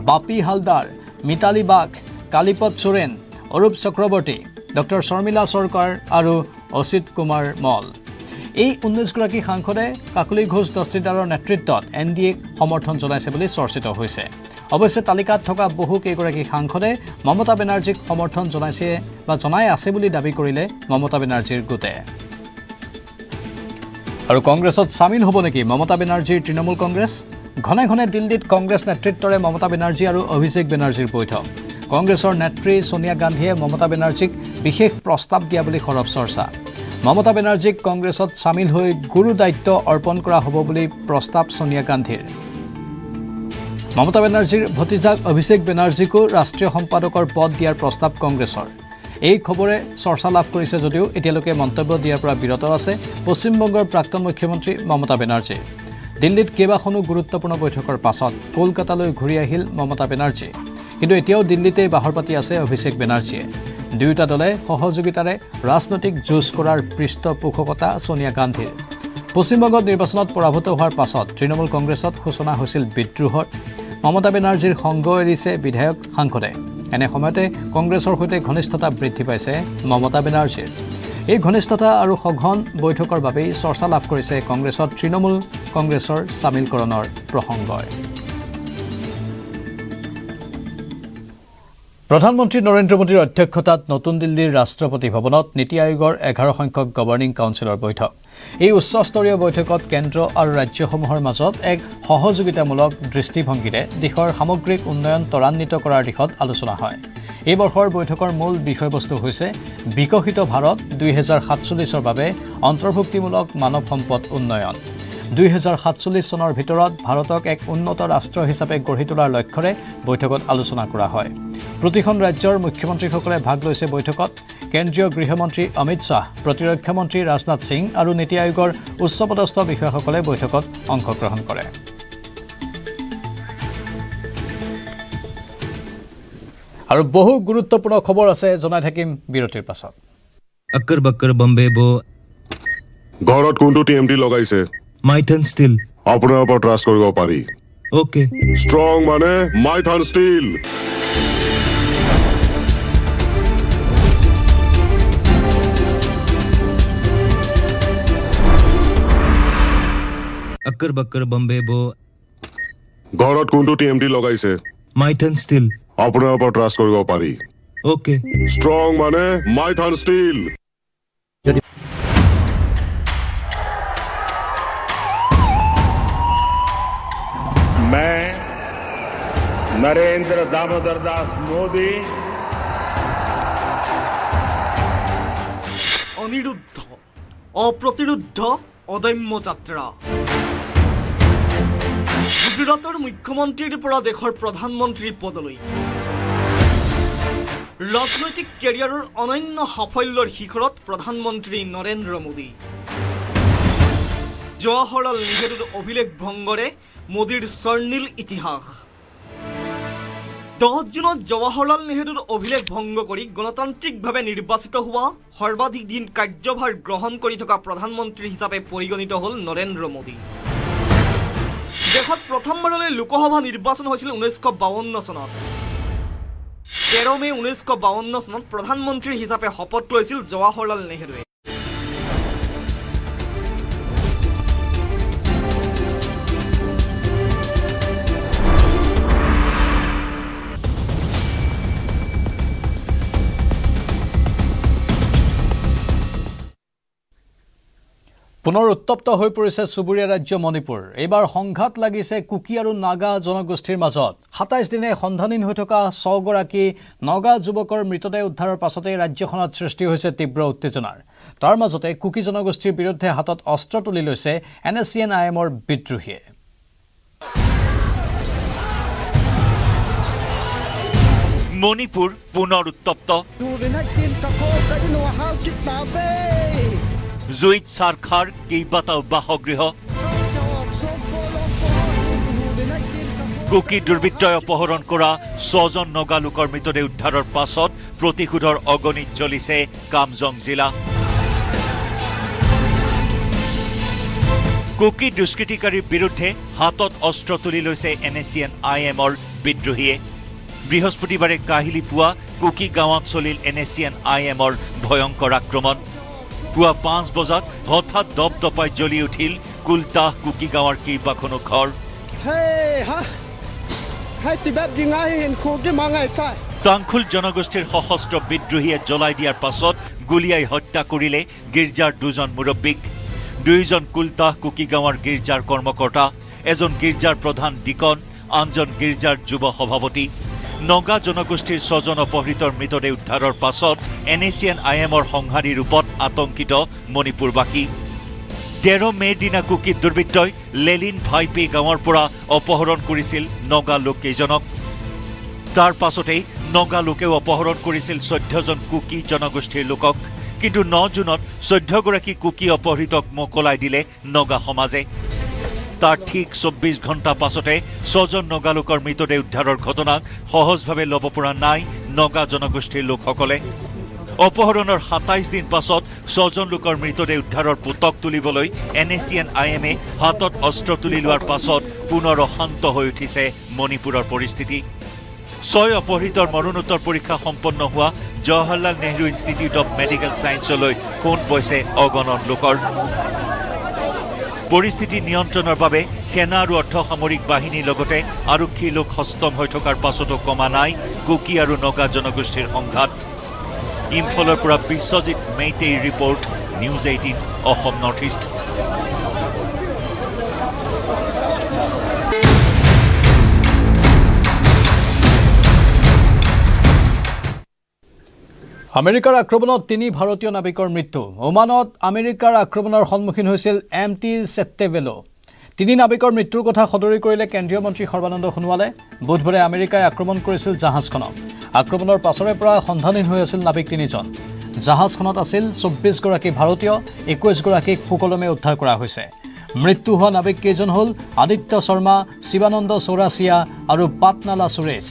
বাপী হালদাৰ, মিতালী বাগ, কালীপদ সোৰেন, অৰূপ চক্ৰৱৰ্তী, ডক্টৰ শৰ্মিলা চৰকাৰ আৰু অচিত কুমাৰ মল। এই 19 গৰাকী সাংসদে কাকলি ঘোষ দস্তিদাৰৰ নেতৃত্বত NDAক সমৰ্থন জনাইছে বুলি চৰ্চিত হৈছে। অৱশ্যে তালিকাত থকা বহু কেইগৰাকী সাংসদে মমতা বেনাৰ্জীক সমৰ্থন জনাই আছে বুলি দাবী কৰিলে মমতা বেনাৰ্জীৰ গোটে। আৰু কংগ্ৰেছত চামিল হ'ব নেকি মমতা বেনাৰ্জীৰ তৃণমূল কংগ্ৰেছ? ঘনে ঘনে দিল্লীত কংগ্ৰেছ নেতৃত্বৰে মমতা বেনাৰ্জী আৰু অভিষেক বেনাৰ্জীৰ বৈঠক। কংগ্ৰেছৰ নেত্ৰী সোনিয়া গান্ধীয়ে মমতা বেনাৰ্জীক বিশেষ প্ৰস্তাৱ দিয়া বুলি সৰব চৰ্চা। মমতা বেনাৰ্জীক কংগ্ৰেছত চামিল হৈ গুৰু দায়িত্ব অৰ্পণ কৰা হ'ব বুলি প্ৰস্তাৱ সোনিয়া গান্ধীৰ। মমতা বেনাৰ্জীৰ ভতিজাক অভিষেক বেনাৰ্জীকো ৰাষ্ট্ৰীয় সম্পাদকৰ পদ দিয়াৰ প্ৰস্তাৱ কংগ্ৰেছৰ। এই খবৰে চৰ্চা লাভ কৰিছে যদিও এতিয়ালৈকে মন্তব্য দিয়াৰ পৰা বিৰত আছে পশ্চিমবংগৰ প্ৰাক্তন মুখ্যমন্ত্ৰী মমতা বেনাৰ্জী। দিল্লীত কেইবাখনো গুৰুত্বপূৰ্ণ বৈঠকৰ পাছত কলকাতালৈ ঘূৰি আহিল মমতা বেনাৰ্জী। কিন্তু এতিয়াও দিল্লীতেই বাহৰ পাতি আছে অভিষেক বেনাৰ্জীয়ে। দুয়োটা দলে সহযোগিতাৰে ৰাজনৈতিক যুঁজ কৰাৰ পৃষ্ঠপোষকতা সোনিয়া গান্ধীৰ। পশ্চিমবংগত নিৰ্বাচনত পৰাভূত হোৱাৰ পাছত তৃণমূল কংগ্ৰেছত সূচনা হৈছিল বিদ্ৰোহৰ। মমতা বেনাৰ্জীৰ সংগ এৰিছে বিধায়ক সাংসদে। এনে সময়তে কংগ্ৰেছৰ সৈতে ঘনিষ্ঠতা বৃদ্ধি পাইছে মমতা বেনাৰ্জীৰ। এই ঘনিষ্ঠতা আৰু সঘন বৈঠকৰ বাবেই চৰ্চা লাভ কৰিছে কংগ্ৰেছত তৃণমূল কংগ্ৰেছৰ চামিলকৰণৰ প্ৰসংগই। প্ৰধানমন্ত্ৰী নৰেন্দ্ৰ মোদীৰ অধ্যক্ষতাত নতুন দিল্লীৰ ৰাষ্ট্ৰপতি ভৱনত নীতি আয়োগৰ 11 সংখ্যক গভৰ্ণিং কাউন্সিলৰ বৈঠক। এই উচ্চস্তৰীয় বৈঠকত কেন্দ্ৰ আৰু ৰাজ্যসমূহৰ মাজত এক সহযোগিতামূলক দৃষ্টিভংগীৰে দেশৰ সামগ্ৰিক উন্নয়ন ত্বৰান্বিত কৰাৰ দিশত আলোচনা হয়। এই বৰ্ষৰ বৈঠকৰ মূল বিষয়বস্তু হৈছে বিকশিত ভাৰত 2047ৰ বাবে অন্তৰ্ভুক্তিমূলক মানৱ সম্পদ উন্নয়ন। 2047 চনৰ ভিতৰত ভাৰতক এক উন্নত ৰাষ্ট্ৰ হিচাপে গঢ়ি তোলাৰ লক্ষ্যৰে বৈঠকত আলোচনা কৰা হয়। প্ৰতিখন ৰাজ্যৰ মুখ্যমন্ত্ৰীসকলে ভাগ লৈছে বৈঠকত। কেন্দ্ৰীয় গৃহমন্ত্ৰী অমিত শ্বাহ, প্ৰতিৰক্ষা মন্ত্ৰী ৰাজনাথ সিং আৰু নীতি আয়োগৰ উচ্চপদস্থ বিষয়াসকলে বৈঠকত অংশগ্ৰহণ কৰে। আৰু বহু গুৰুত্বপূৰ্ণ খবৰ আছে, জনাই থাকিম বিৰতিৰ পাছত। अक्कर बक्कर बम्बे बो ঘৰত কোনটো TMT লগাইছে? माइथन स्टील আপোনাৰ ওপৰত ট্ৰাষ্ট কৰিব পাৰি। ओके ষ্ট্ৰং মানে মাইথান ষ্টীল। अक्कर बक्कर बम्बे बो ঘৰত কোনটো TMT লগাইছে माइथन स्टील আপোনাৰ ওপৰত ট্ৰাষ্ট কৰিব পাৰি ओके ষ্ট্ৰং মানে মাইথান ষ্টীল मैं नरेंद्र दामोदर दास मोदी অনিৰুদ্ধ অপ্ৰতিৰোধ অদম্য যাত্ৰা গুজৰাটৰ মুখ্যমন্ত্ৰীৰ পৰা দেশৰ প্ৰধানমন্ত্ৰী পদলৈ ৰাজনৈতিক কেৰিয়াৰৰ অনন্য সাফল্যৰ শিখৰত প্ৰধানমন্ত্ৰী নৰেন্দ্ৰ মোদী জৱাহৰলাল নেহৰুৰ অভিলেখ ভংগৰে মোদীৰ স্বৰ্ণীল ইতিহাস 10 জুনত জৱাহৰলাল নেহৰুৰ অভিলেখ ভংগ কৰি গণতান্ত্ৰিকভাৱে নিৰ্বাচিত হোৱা সৰ্বাধিক দিন কাৰ্যভাৰ গ্ৰহণ কৰি থকা প্ৰধানমন্ত্ৰী হিচাপে পৰিগণিত হ'ল নৰেন্দ্ৰ মোদী দেশত প্ৰথমবাৰলৈ লোকসভা নিৰ্বাচন হৈছিল 1952 চনত 13 মে 1952 চনত প্ৰধানমন্ত্ৰী হিচাপে শপত লৈছিল জৱাহৰলাল নেহৰুৱে পুনৰ উত্তপ্ত হৈ পৰিছে চুবুৰীয়া ৰাজ্য মণিপুৰ এইবাৰ সংঘাত লাগিছে কুকি আৰু নাগা জনগোষ্ঠীৰ মাজত 27 দিনে সন্ধানহীন হৈ থকা 100 গৰাকী নাগা যুৱকৰ মৃতদেহ উদ্ধাৰৰ পাছতে ৰাজ্যখনত সৃষ্টি হৈছে তীব্ৰ উত্তেজনাৰ তাৰ মাজতে কুকি জনগোষ্ঠীৰ বিৰুদ্ধে হাতত অস্ত্ৰ তুলি লৈছে NSCN-IMৰ বিদ্ৰোহীয়ে মণিপুৰ পুনৰ উত্তপ্ত জুইত চাৰখাৰ কেইবাটাও বাসগৃহ কুকি দুৰ্বৃত্তই অপহৰণ কৰা 6 জন নগা লোকৰ মৃতদেহ উদ্ধাৰৰ পাছত প্ৰতিশোধৰ অগণিত জ্বলিছে কামজং জিলা কুকি দুষ্কৃতিকাৰীৰ বিৰুদ্ধে হাতত অস্ত্ৰ তুলি লৈছে NSCN-IMৰ বিদ্ৰোহীয়ে বৃহস্পতিবাৰে কাহিলি পুৱা কুকি গাঁৱত চলিল NSCN-IMৰ ভয়ংকৰ আক্ৰমণ পুৱা 5 বজাত হঠাৎ দপদপাই জ্বলি উঠিল কুলতাহ কুকি গাঁৱৰ কেইবাখনো ঘৰ তাংখুল জনগোষ্ঠীৰ সশস্ত্ৰ বিদ্ৰোহীয়ে জ্বলাই দিয়াৰ পাছত গুলিয়াই হত্যা কৰিলে গীৰ্জাৰ 2 জন মুৰব্বীক 2 জন কুলতাহ কুকি গাঁৱৰ গীৰ্জাৰ কৰ্মকৰ্তা এজন গীৰ্জাৰ প্ৰধান ডিকন আনজন গীৰ্জাৰ যুৱ সভাপতি নগা জনগোষ্ঠীৰ 6 জন অপহৃতৰ মৃতদেহ উদ্ধাৰৰ পাছত NSCN-IMৰ সংহাৰী ৰূপত আতংকিত মণিপুৰবাসী 13 মেৰ দিনা কুকি দুৰ্বৃত্তই লেলিন ভাইপে গাঁৱৰ পৰা অপহৰণ কৰিছিল নগা লোককেইজনক তাৰ পাছতেই নগা লোকেও অপহৰণ কৰিছিল 14 জন কুকি জনগোষ্ঠীৰ লোকক কিন্তু 9 জুনত 14 গৰাকী কুকি অপহৃতক মোকলাই দিলে নগা সমাজে তাৰ ঠিক 24 ঘণ্টা পাছতে 6 জন নগা লোকৰ মৃতদেহ উদ্ধাৰৰ ঘটনাক সহজভাৱে ল'ব পৰা নাই নগা জনগোষ্ঠীৰ লোকসকলে অপহৰণৰ 27 দিন পাছত 6 জন লোকৰ মৃতদেহ উদ্ধাৰৰ পুতক তুলিবলৈ NSCN-IMে হাতত অস্ত্ৰ তুলি লোৱাৰ পাছত পুনৰ অশান্ত হৈ উঠিছে মণিপুৰৰ পৰিস্থিতি 6 অপহৃতৰ মৰণোত্তৰ পৰীক্ষা সম্পন্ন হোৱা Jawaharlal Nehru institute of medical ছায়েন্সলৈ ফোন বৈছে অগণন লোকৰ পৰিস্থিতি নিয়ন্ত্ৰণৰ বাবে সেনা আৰু অৰ্ধসামৰিক বাহিনীৰ লগতে আৰক্ষীৰ লোক হস্তম হৈ থকাৰ পাছতো কমা নাই কুকি আৰু নগা জনগোষ্ঠীৰ সংঘাত ইম্ফলৰ পৰা বিশ্বজিৎ মেইটেৰ report news 18 Assam north east আমেৰিকাৰ আক্ৰমণত 3 ভাৰতীয় নাবিকৰ মৃত্যু ওমানত আমেৰিকাৰ আক্ৰমণৰ সন্মুখীন হৈছিল MT সেটেভেলো 3 নাবিকৰ মৃত্যুৰ কথা সদৰি কৰিলে কেন্দ্ৰীয় মন্ত্ৰী সৰ্বানন্দ সোণোৱালে বুধবাৰে আমেৰিকাই আক্ৰমণ কৰিছিল জাহাজখনক আক্ৰমণৰ পাছৰে পৰা সন্ধানহীন হৈ আছিল নাবিক 3 জন জাহাজখনত আছিল 24 গৰাকী ভাৰতীয় 21 গৰাকীক সুকলমে উদ্ধাৰ কৰা হৈছে মৃত্যু হোৱা নাবিক কেইজন হ'ল আদিত্য শৰ্মা শিৱানন্দ চৌৰাচিয়া আৰু পাটনালা সুৰেশ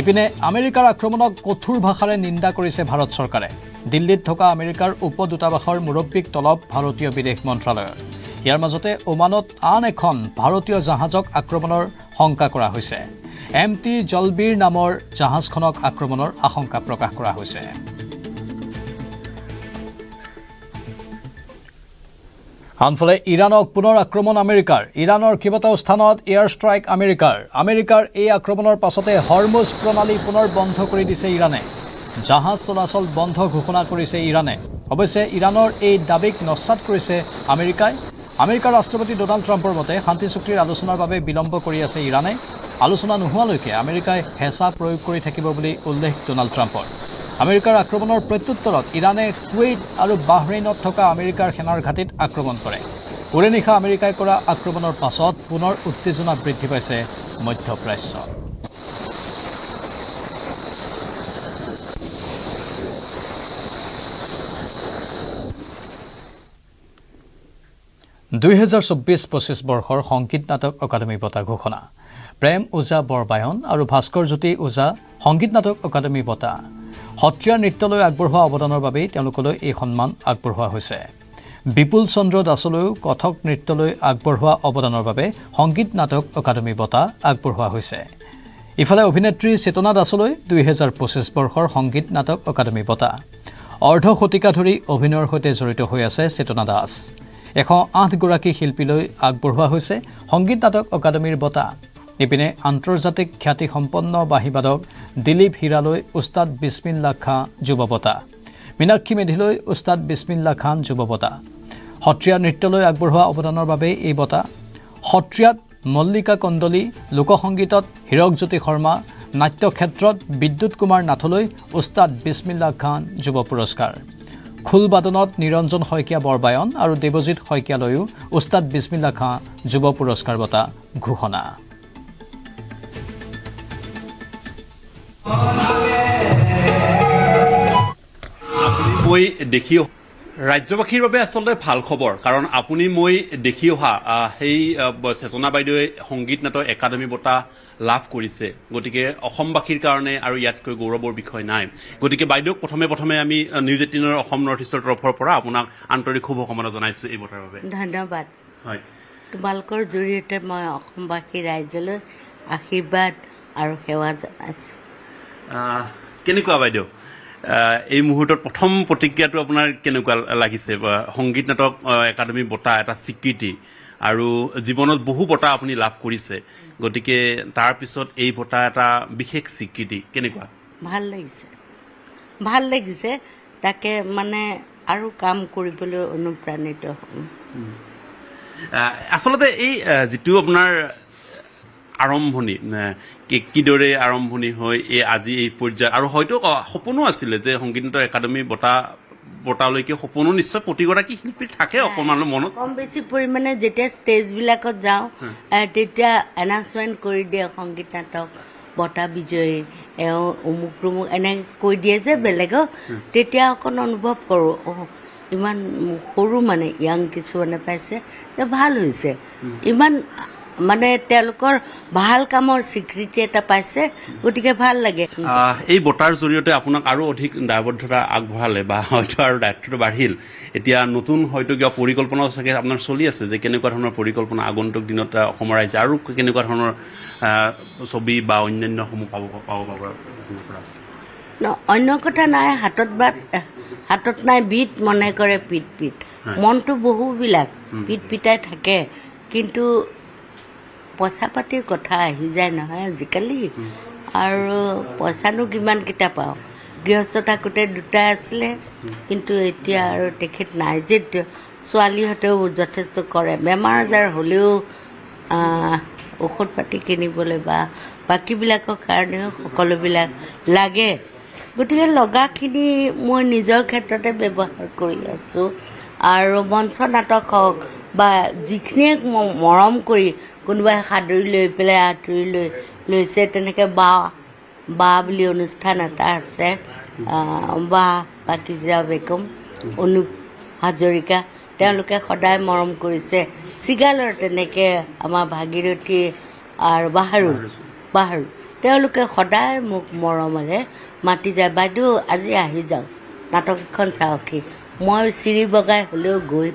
ইপিনে আমেৰিকাৰ আক্ৰমণক কঠোৰ ভাষাৰে নিন্দা কৰিছে ভাৰত চৰকাৰে দিল্লীত থকা আমেৰিকাৰ উপদূতাবাসৰ মুৰব্বীক তলব ভাৰতীয় বিদেশ মন্ত্ৰালয়ৰ ইয়াৰ মাজতে ওমানত আন এখন ভাৰতীয় জাহাজক আক্ৰমণৰ শংকা কৰা হৈছে MT জলবীৰ নামৰ জাহাজখনক আক্ৰমণৰ আশংকা প্ৰকাশ কৰা হৈছে আনফালে ইৰাণক পুনৰ আক্ৰমণ আমেৰিকাৰ ইৰাণৰ কেইবাটাও স্থানত এয়াৰ ষ্ট্ৰাইক আমেৰিকাৰ এই আক্ৰমণৰ পাছতে হৰমুজ প্ৰণালী পুনৰ বন্ধ কৰি দিছে ইৰাণে জাহাজ চলাচল বন্ধ ঘোষণা কৰিছে ইৰাণে অৱশ্যে ইৰাণৰ এই দাবীক নস্যাৎ কৰিছে আমেৰিকাৰ ৰাষ্ট্ৰপতি ডোনাল্ড ট্ৰাম্পৰ মতে শান্তি চুক্তিৰ আলোচনাৰ বাবে বিলম্ব কৰি আছে ইৰাণে আলোচনা নোহোৱালৈকে আমেৰিকাই হেঁচা প্ৰয়োগ কৰি থাকিব বুলি উল্লেখ ডোনাল্ড ট্ৰাম্পৰ আমেৰিকাৰ আক্ৰমণৰ প্ৰত্যুত্তৰত ইৰাণে কুৱেইট আৰু বাহৰেইনত থকা আমেৰিকাৰ সেনাৰ ঘাটিত আক্ৰমণ কৰে উৰে নিশা আমেৰিকাই কৰা আক্ৰমণৰ পাছত পুনৰ উত্তেজনা বৃদ্ধি পাইছে মধ্যপ্ৰাচ্যত (2024-25 বৰ্ষৰ সংগীত নাটক একাডেমী বঁটা ঘোষণা প্ৰেম ওজা বৰবায়ন আৰু ভাস্কৰ জ্যোতি ওজা সংগীত নাটক একাডেমী বঁটা সত্ৰীয়া নৃত্যলৈ আগবঢ়োৱা অৱদানৰ বাবে তেওঁলোকলৈ এই সন্মান আগবঢ়োৱা হৈছে বিপুল চন্দ্ৰ দাসলৈও কথক নৃত্যলৈ আগবঢ়োৱা অৱদানৰ বাবে সংগীত নাটক একাডেমী বঁটা আগবঢ়োৱা হৈছে ইফালে অভিনেত্ৰী চেতনা দাসলৈ 2025 বৰ্ষৰ সংগীত নাটক একাডেমী বঁটা অৰ্ধ শতিকা ধৰি অভিনয়ৰ সৈতে জড়িত হৈ আছে চেতনা দাস 108 গৰাকী শিল্পীলৈ আগবঢ়োৱা হৈছে সংগীত নাটক একাডেমীৰ বঁটা ইপিনে আন্তৰ্জাতিক খ্যাতিসম্পন্ন বাঁহীবাদক দিলীপ হীৰালৈ উস্তাদ বিছমিল্লা খান যুৱ বঁটা মীনাক্ষী মেধিলৈ উস্তাদ বিছমিল্লা খান যুৱ বঁটা সত্ৰীয়া নৃত্যলৈ আগবঢ়োৱা অৱদানৰ বাবে এই বঁটা সত্ৰীয়াত মল্লিকা কণ্ডলী লোকসংগীতত হীৰকজ্যোতি শৰ্মা নাট্যক্ষেত্ৰত বিদ্যুৎ কুমাৰ নাথলৈ উস্তাদ বিছমিল্লা খান যুৱ পুৰস্কাৰ খোলবাদনত নিৰঞ্জন শইকীয়া বৰবায়ন আৰু দেৱজিৎ শইকীয়ালৈও উস্তাদ বিছমিল্লা খান যুৱ পুৰস্কাৰ বঁটা ঘোষণা মই দেখি ৰাজ্যবাসীৰ বাবে আচলতে ভাল খবৰ কাৰণ আপুনি মই দেখি অহা সেই চেতনা বাইদেৱে সংগীত নাটক একাডেমী বঁটা লাভ কৰিছে গতিকে অসমবাসীৰ কাৰণে আৰু ইয়াতকৈ গৌৰৱৰ বিষয় নাই গতিকে বাইদেউক প্ৰথমে আমি নিউজ 18ৰ অসম নৰ্থ ইষ্টৰ তৰফৰ পৰা আপোনাক আন্তৰিক শুভকামনা জনাইছো এই বঁটাৰ বাবে ধন্যবাদ হয় তোমালোকৰ জৰিয়তে মই অসমবাসী ৰাইজলৈ আশীৰ্বাদ আৰু সেৱা জনাইছো কেনেকুৱা বাইদেউ এই মুহূৰ্তত প্ৰথম প্ৰতিক্ৰিয়াটো আপোনাৰ কেনেকুৱা লাগিছে সংগীত নাটক একাডেমী বঁটা এটা স্বীকৃতি আৰু জীৱনত বহু বঁটা আপুনি লাভ কৰিছে গতিকে তাৰ পিছত এই বঁটা এটা বিশেষ স্বীকৃতি কেনেকুৱা ভাল লাগিছে তাকে মানে আৰু কাম কৰিবলৈ অনুপ্ৰাণিত হ'ম আচলতে এই যিটো আপোনাৰ আৰম্ভণি কিদৰে আৰম্ভণি হয় এই আজি এই পৰ্যায় আৰু হয়তো সপোনো আছিলে যে সংগীত নাটক একাডেমী বঁটালৈকে সপোনো নিশ্চয় প্ৰতিগৰাকী শিল্পীৰ থাকে অকণমান মনত কম বেছি পৰিমাণে যেতিয়া ষ্টেজবিলাকত যাওঁ তেতিয়া এনাউন্সমেণ্ট কৰি দিয়ে সংগীত নাটক বঁটা বিজয়ী অমুক প্ৰমুক এনেকৈ কৈ দিয়ে যে বেলেগক তেতিয়া অকণ অনুভৱ কৰোঁ ইমান সৰু মানে ইয়াং কিছুমানে পাইছে ভাল হৈছে ইমান মানে তেওঁলোকৰ ভাল কামৰ স্বীকৃতি এটা পাইছে গতিকে ভাল লাগে এই বঁটাৰ জৰিয়তে আপোনাক আৰু অধিক দায়বদ্ধতা আগবঢ়ালে বা হয়তো আৰু দায়িত্বটো বাঢ়িল এতিয়া নতুন হয়তো কিবা পৰিকল্পনা চাগে আপোনাৰ চলি আছে যে কেনেকুৱা ধৰণৰ পৰিকল্পনা আগন্তুক দিনত অসমৰ ৰাইজে আৰু কেনেকুৱা ধৰণৰ ছবি বা অন্যান্যসমূহ পাব অন্য কথা নাই হাতত নাই বিট মনে কৰে পিট মনটো বহুবিলাক পিটাই থাকে কিন্তু পইচা পাতিৰ কথা আহি যায় নহয় আজিকালি আৰু পইচানো কিমানকেইটা পাওঁ গৃহস্থ থাকোঁতে দুটা আছিলে কিন্তু এতিয়া আৰু তেখেত নাই যে ছোৱালীহঁতেও যথেষ্ট কৰে বেমাৰ আজাৰ হ'লেও ঔষধ পাতি কিনিবলৈ বা বাকীবিলাকৰ কাৰণেও সকলোবিলাক লাগে গতিকে লগাখিনি মই নিজৰ ক্ষেত্ৰতে ব্যৱহাৰ কৰি আছোঁ আৰু মঞ্চ নাটক হওক বা যিখিনিয়ে মৰম কৰি কোনোবাই সাদৰি লৈ পেলাই আঁতৰি লৈছে তেনেকৈ বা বুলি অনুষ্ঠান এটা আছে বা পাকিজা বেগম অনুপ হাজৰিকা তেওঁলোকে সদায় মৰম কৰিছে চিগালৰ তেনেকৈ আমাৰ ভাগীৰথী আৰু বাহাৰু তেওঁলোকে সদায় মোক মৰমেৰে মাতি যায় বাইদেউ আজি আহি যাওক নাটকখন চাওকহি মই চিৰি বগাই হ'লেও গৈ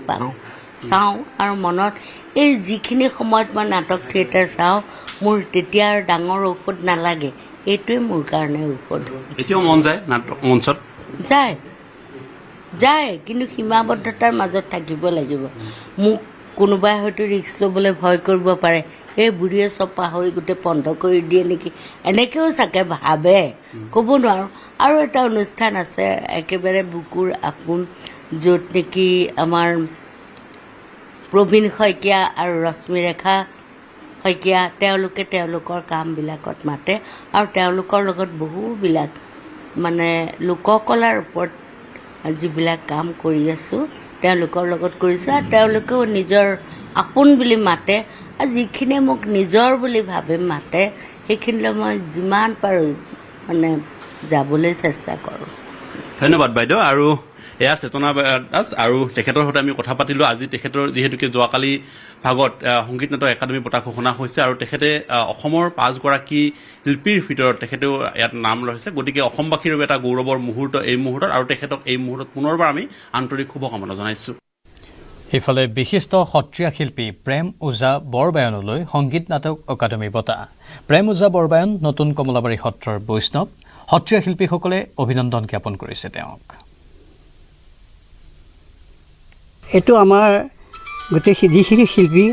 চাওঁ আৰু মনত এই যিখিনি সময়ত মই নাটক থিয়েটাৰ চাওঁ মোৰ তেতিয়া আৰু ডাঙৰ ঔষধ নালাগে এইটোৱে মোৰ কাৰণে ঔষধ এতিয়াও মন যায় নাটক মঞ্চত যায় যায়, কিন্তু সীমাবদ্ধতাৰ মাজত থাকিব লাগিব। মোক কোনোবাই হয়তো ৰিস্ক ল'বলৈ ভয় কৰিব পাৰে, এই বুঢ়ীয়ে চব পাহৰি গোটেই বন্ধ কৰি দিয়ে নেকি, এনেকৈও চাগে ভাবে, ক'ব নোৱাৰোঁ। আৰু এটা অনুষ্ঠান আছে একেবাৰে বুকুৰ আপোন, য'ত নেকি আমাৰ প্ৰবীণ শইকীয়া আৰু ৰশ্মিৰেখা শইকীয়া তেওঁলোকে তেওঁলোকৰ কামবিলাকত মাতে, আৰু তেওঁলোকৰ লগত বহুবিলাক মানে লোককলাৰ ওপৰত যিবিলাক কাম কৰি আছোঁ তেওঁলোকৰ লগত কৰিছোঁ, আৰু তেওঁলোকেও নিজৰ আপোন বুলি মাতে, আৰু যিখিনিয়ে মোক নিজৰ বুলি ভাবে মাতে সেইখিনিলৈ মই যিমান পাৰোঁ মানে যাবলৈ চেষ্টা কৰোঁ। ধন্যবাদ বাইদেউ। আৰু এয়া চেতনা দাস, আৰু তেখেতৰ সৈতে আমি কথা পাতিলোঁ। আজি তেখেতৰ যিহেতুকে যোৱাকালি ভাগত সংগীত নাটক একাডেমী বঁটা ঘোষণা হৈছে, আৰু তেখেতে অসমৰ 5গৰাকী শিল্পীৰ ভিতৰত তেখেতেও ইয়াত নাম লৈছে। গতিকে অসমবাসীৰ বাবে এটা গৌৰৱৰ মুহূৰ্ত এই মুহূৰ্তত, আৰু তেখেতক এই মুহূৰ্তত পুনৰবাৰ আমি আন্তৰিক শুভকামনা জনাইছোঁ। ইফালে বিশিষ্ট সত্ৰীয়া শিল্পী প্ৰেম ওজা বৰবায়নলৈ সংগীত নাটক অকাডেমী বঁটা। প্ৰেম ওজা বৰবায়ন নতুন কমলাবাৰী সত্ৰৰ বৈষ্ণৱ। সত্ৰীয়া শিল্পীসকলে অভিনন্দন জ্ঞাপন কৰিছে তেওঁক। এইটো আমাৰ গোটেই যিখিনি শিল্পী,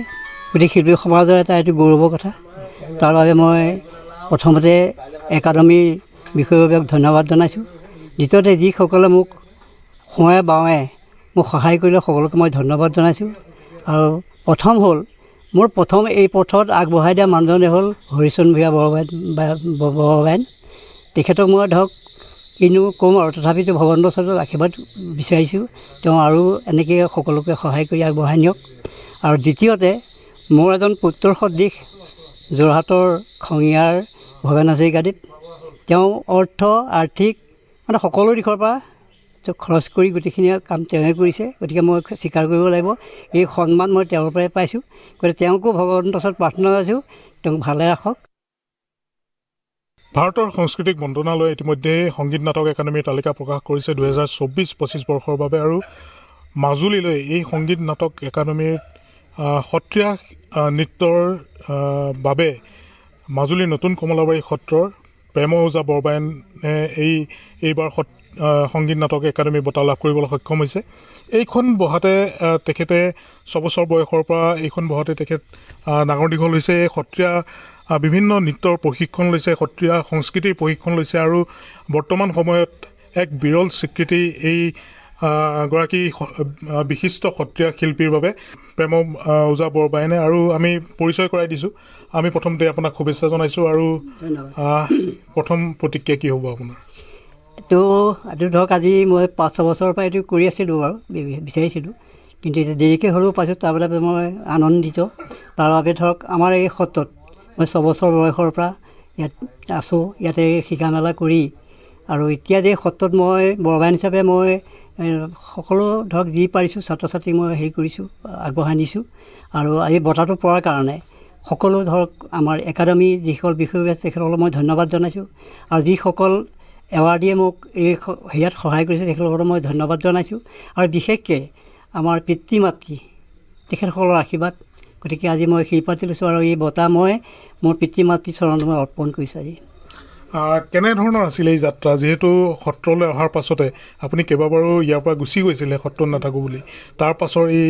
গোটেই শিল্পী সমাজৰ এটা এইটো গৌৰৱৰ কথা। তাৰ বাবে মই প্ৰথমতে একাডেমীৰ বিষয়ববীয়াক ধন্যবাদ জনাইছোঁ। দ্বিতীয়তে যিসকলে মোক সোঁৱে বাৱে মোক সহায় কৰিলে সকলোকে মই ধন্যবাদ জনাইছোঁ। আৰু প্ৰথম হ'ল মোৰ এই পথত আগবঢ়াই দিয়া মানুহজনে হ'ল হৰিচৰণ ভূঞা বৰবায়ন। তেখেতক মই ধৰক কিনো ক'ম, আৰু তথাপিতো ভগৱন্তৰ ওচৰত আশীৰ্বাদ বিচাৰিছোঁ তেওঁ আৰু এনেকৈ সকলোকে সহায় কৰি আগবঢ়াই নিয়ক। আৰু দ্বিতীয়তে মোৰ এজন পুত্ৰৰ সদৃশ যোৰহাটৰ খঙিয়াৰ ভৱেন হাজৰিকাদেৱ, তেওঁ অৰ্থ আৰ্থিক মানে সকলো দিশৰ পৰা খৰচ কৰি গোটেইখিনি কাম তেওঁৱে কৰিছে। গতিকে মই স্বীকাৰ কৰিব লাগিব, এই সন্মান মই তেওঁৰ পৰাই পাইছোঁ। গতিকে তেওঁকো ভগৱন্তৰ ওচৰত প্ৰাৰ্থনা জনাইছোঁ, তেওঁক ভালে ৰাখক। ভাৰতৰ সাংস্কৃতিক মন্ত্ৰণালয়ে ইতিমধ্যে সংগীত নাটক একাডেমীৰ তালিকা প্ৰকাশ কৰিছে 2024-25 বৰ্ষৰ বাবে, আৰু মাজুলীলৈ এই সংগীত নাটক একাডেমীৰ সত্ৰীয়া নৃত্যৰ বাবে মাজুলীৰ নতুন কমলাবাৰী সত্ৰৰ প্ৰেম ওজা বৰবায়নে এইবাৰ সংগীত নাটক একাডেমী বঁটা লাভ কৰিবলৈ সক্ষম হৈছে। এইখন বহাতে তেখেতে 6 বছৰ বয়সৰ পৰা এইখন বহাতে তেখেত ডাঙৰ দীঘল হৈছে। সত্ৰীয়া বিভিন্ন নৃত্যৰ প্ৰশিক্ষণ লৈছে, সত্ৰীয়া সংস্কৃতিৰ প্ৰশিক্ষণ লৈছে, আৰু বৰ্তমান সময়ত এক বিৰল স্বীকৃতি এই গৰাকী বিশিষ্ট সত্ৰীয়া শিল্পীৰ বাবে প্ৰেম ওজা বৰবায়নে। আৰু আমি পৰিচয় কৰাই দিছোঁ। আমি প্ৰথমতে আপোনাক শুভেচ্ছা জনাইছোঁ। আৰু প্ৰথম প্ৰতিক্ৰিয়া কি হ'ব আপোনাৰ? এইটো ধৰক আজি মই 5-6 বছৰৰ পৰা এইটো কৰি আছিলোঁ বাৰু, বিচাৰিছিলোঁ, কিন্তু এতিয়া দেৰিকৈ হ'লেও পাইছোঁ। তাৰ বাবে মই আনন্দিত। তাৰ বাবে ধৰক আমাৰ এই সত্ৰত মই 6 বছৰ বয়সৰ পৰা ইয়াত আছোঁ, ইয়াতে শিকা মেলা কৰি, আৰু এতিয়া যে সত্ৰত মই বৰবায়ন হিচাপে মই সকলো ধৰক যি পাৰিছোঁ ছাত্ৰ ছাত্ৰীক মই হেৰি কৰিছোঁ, আগবঢ়াই নিছোঁ। আৰু এই বঁটাটো পোৱাৰ কাৰণে সকলো ধৰক আমাৰ একাডেমীৰ যিসকল বিষয়ববীয়া আছে তেখেতসকলক মই ধন্যবাদ জনাইছোঁ। আৰু যিসকল এৱাৰ্ডীয়ে মোক এই হেৰিয়াত সহায় কৰিছে তেখেতসকলক মই ধন্যবাদ জনাইছোঁ। আৰু বিশেষকৈ আমাৰ পিতৃ মাতৃ তেখেতসকলৰ আশীৰ্বাদ। গতিকে আজি মই সেই পাতি লৈছোঁ, আৰু এই বঁটা মই মোৰ পিতৃ মাতৃ চৰণত মই অৰ্পণ কৰিছোঁ। আজি কেনেধৰণৰ আছিলে এই যাত্ৰা? যিহেতু সত্ৰলৈ অহাৰ পাছতে আপুনি কেইবাবাৰো ইয়াৰ পৰা গুচি গৈছিলে সত্ৰত নাথাকোঁ বুলি, তাৰ পাছৰ এই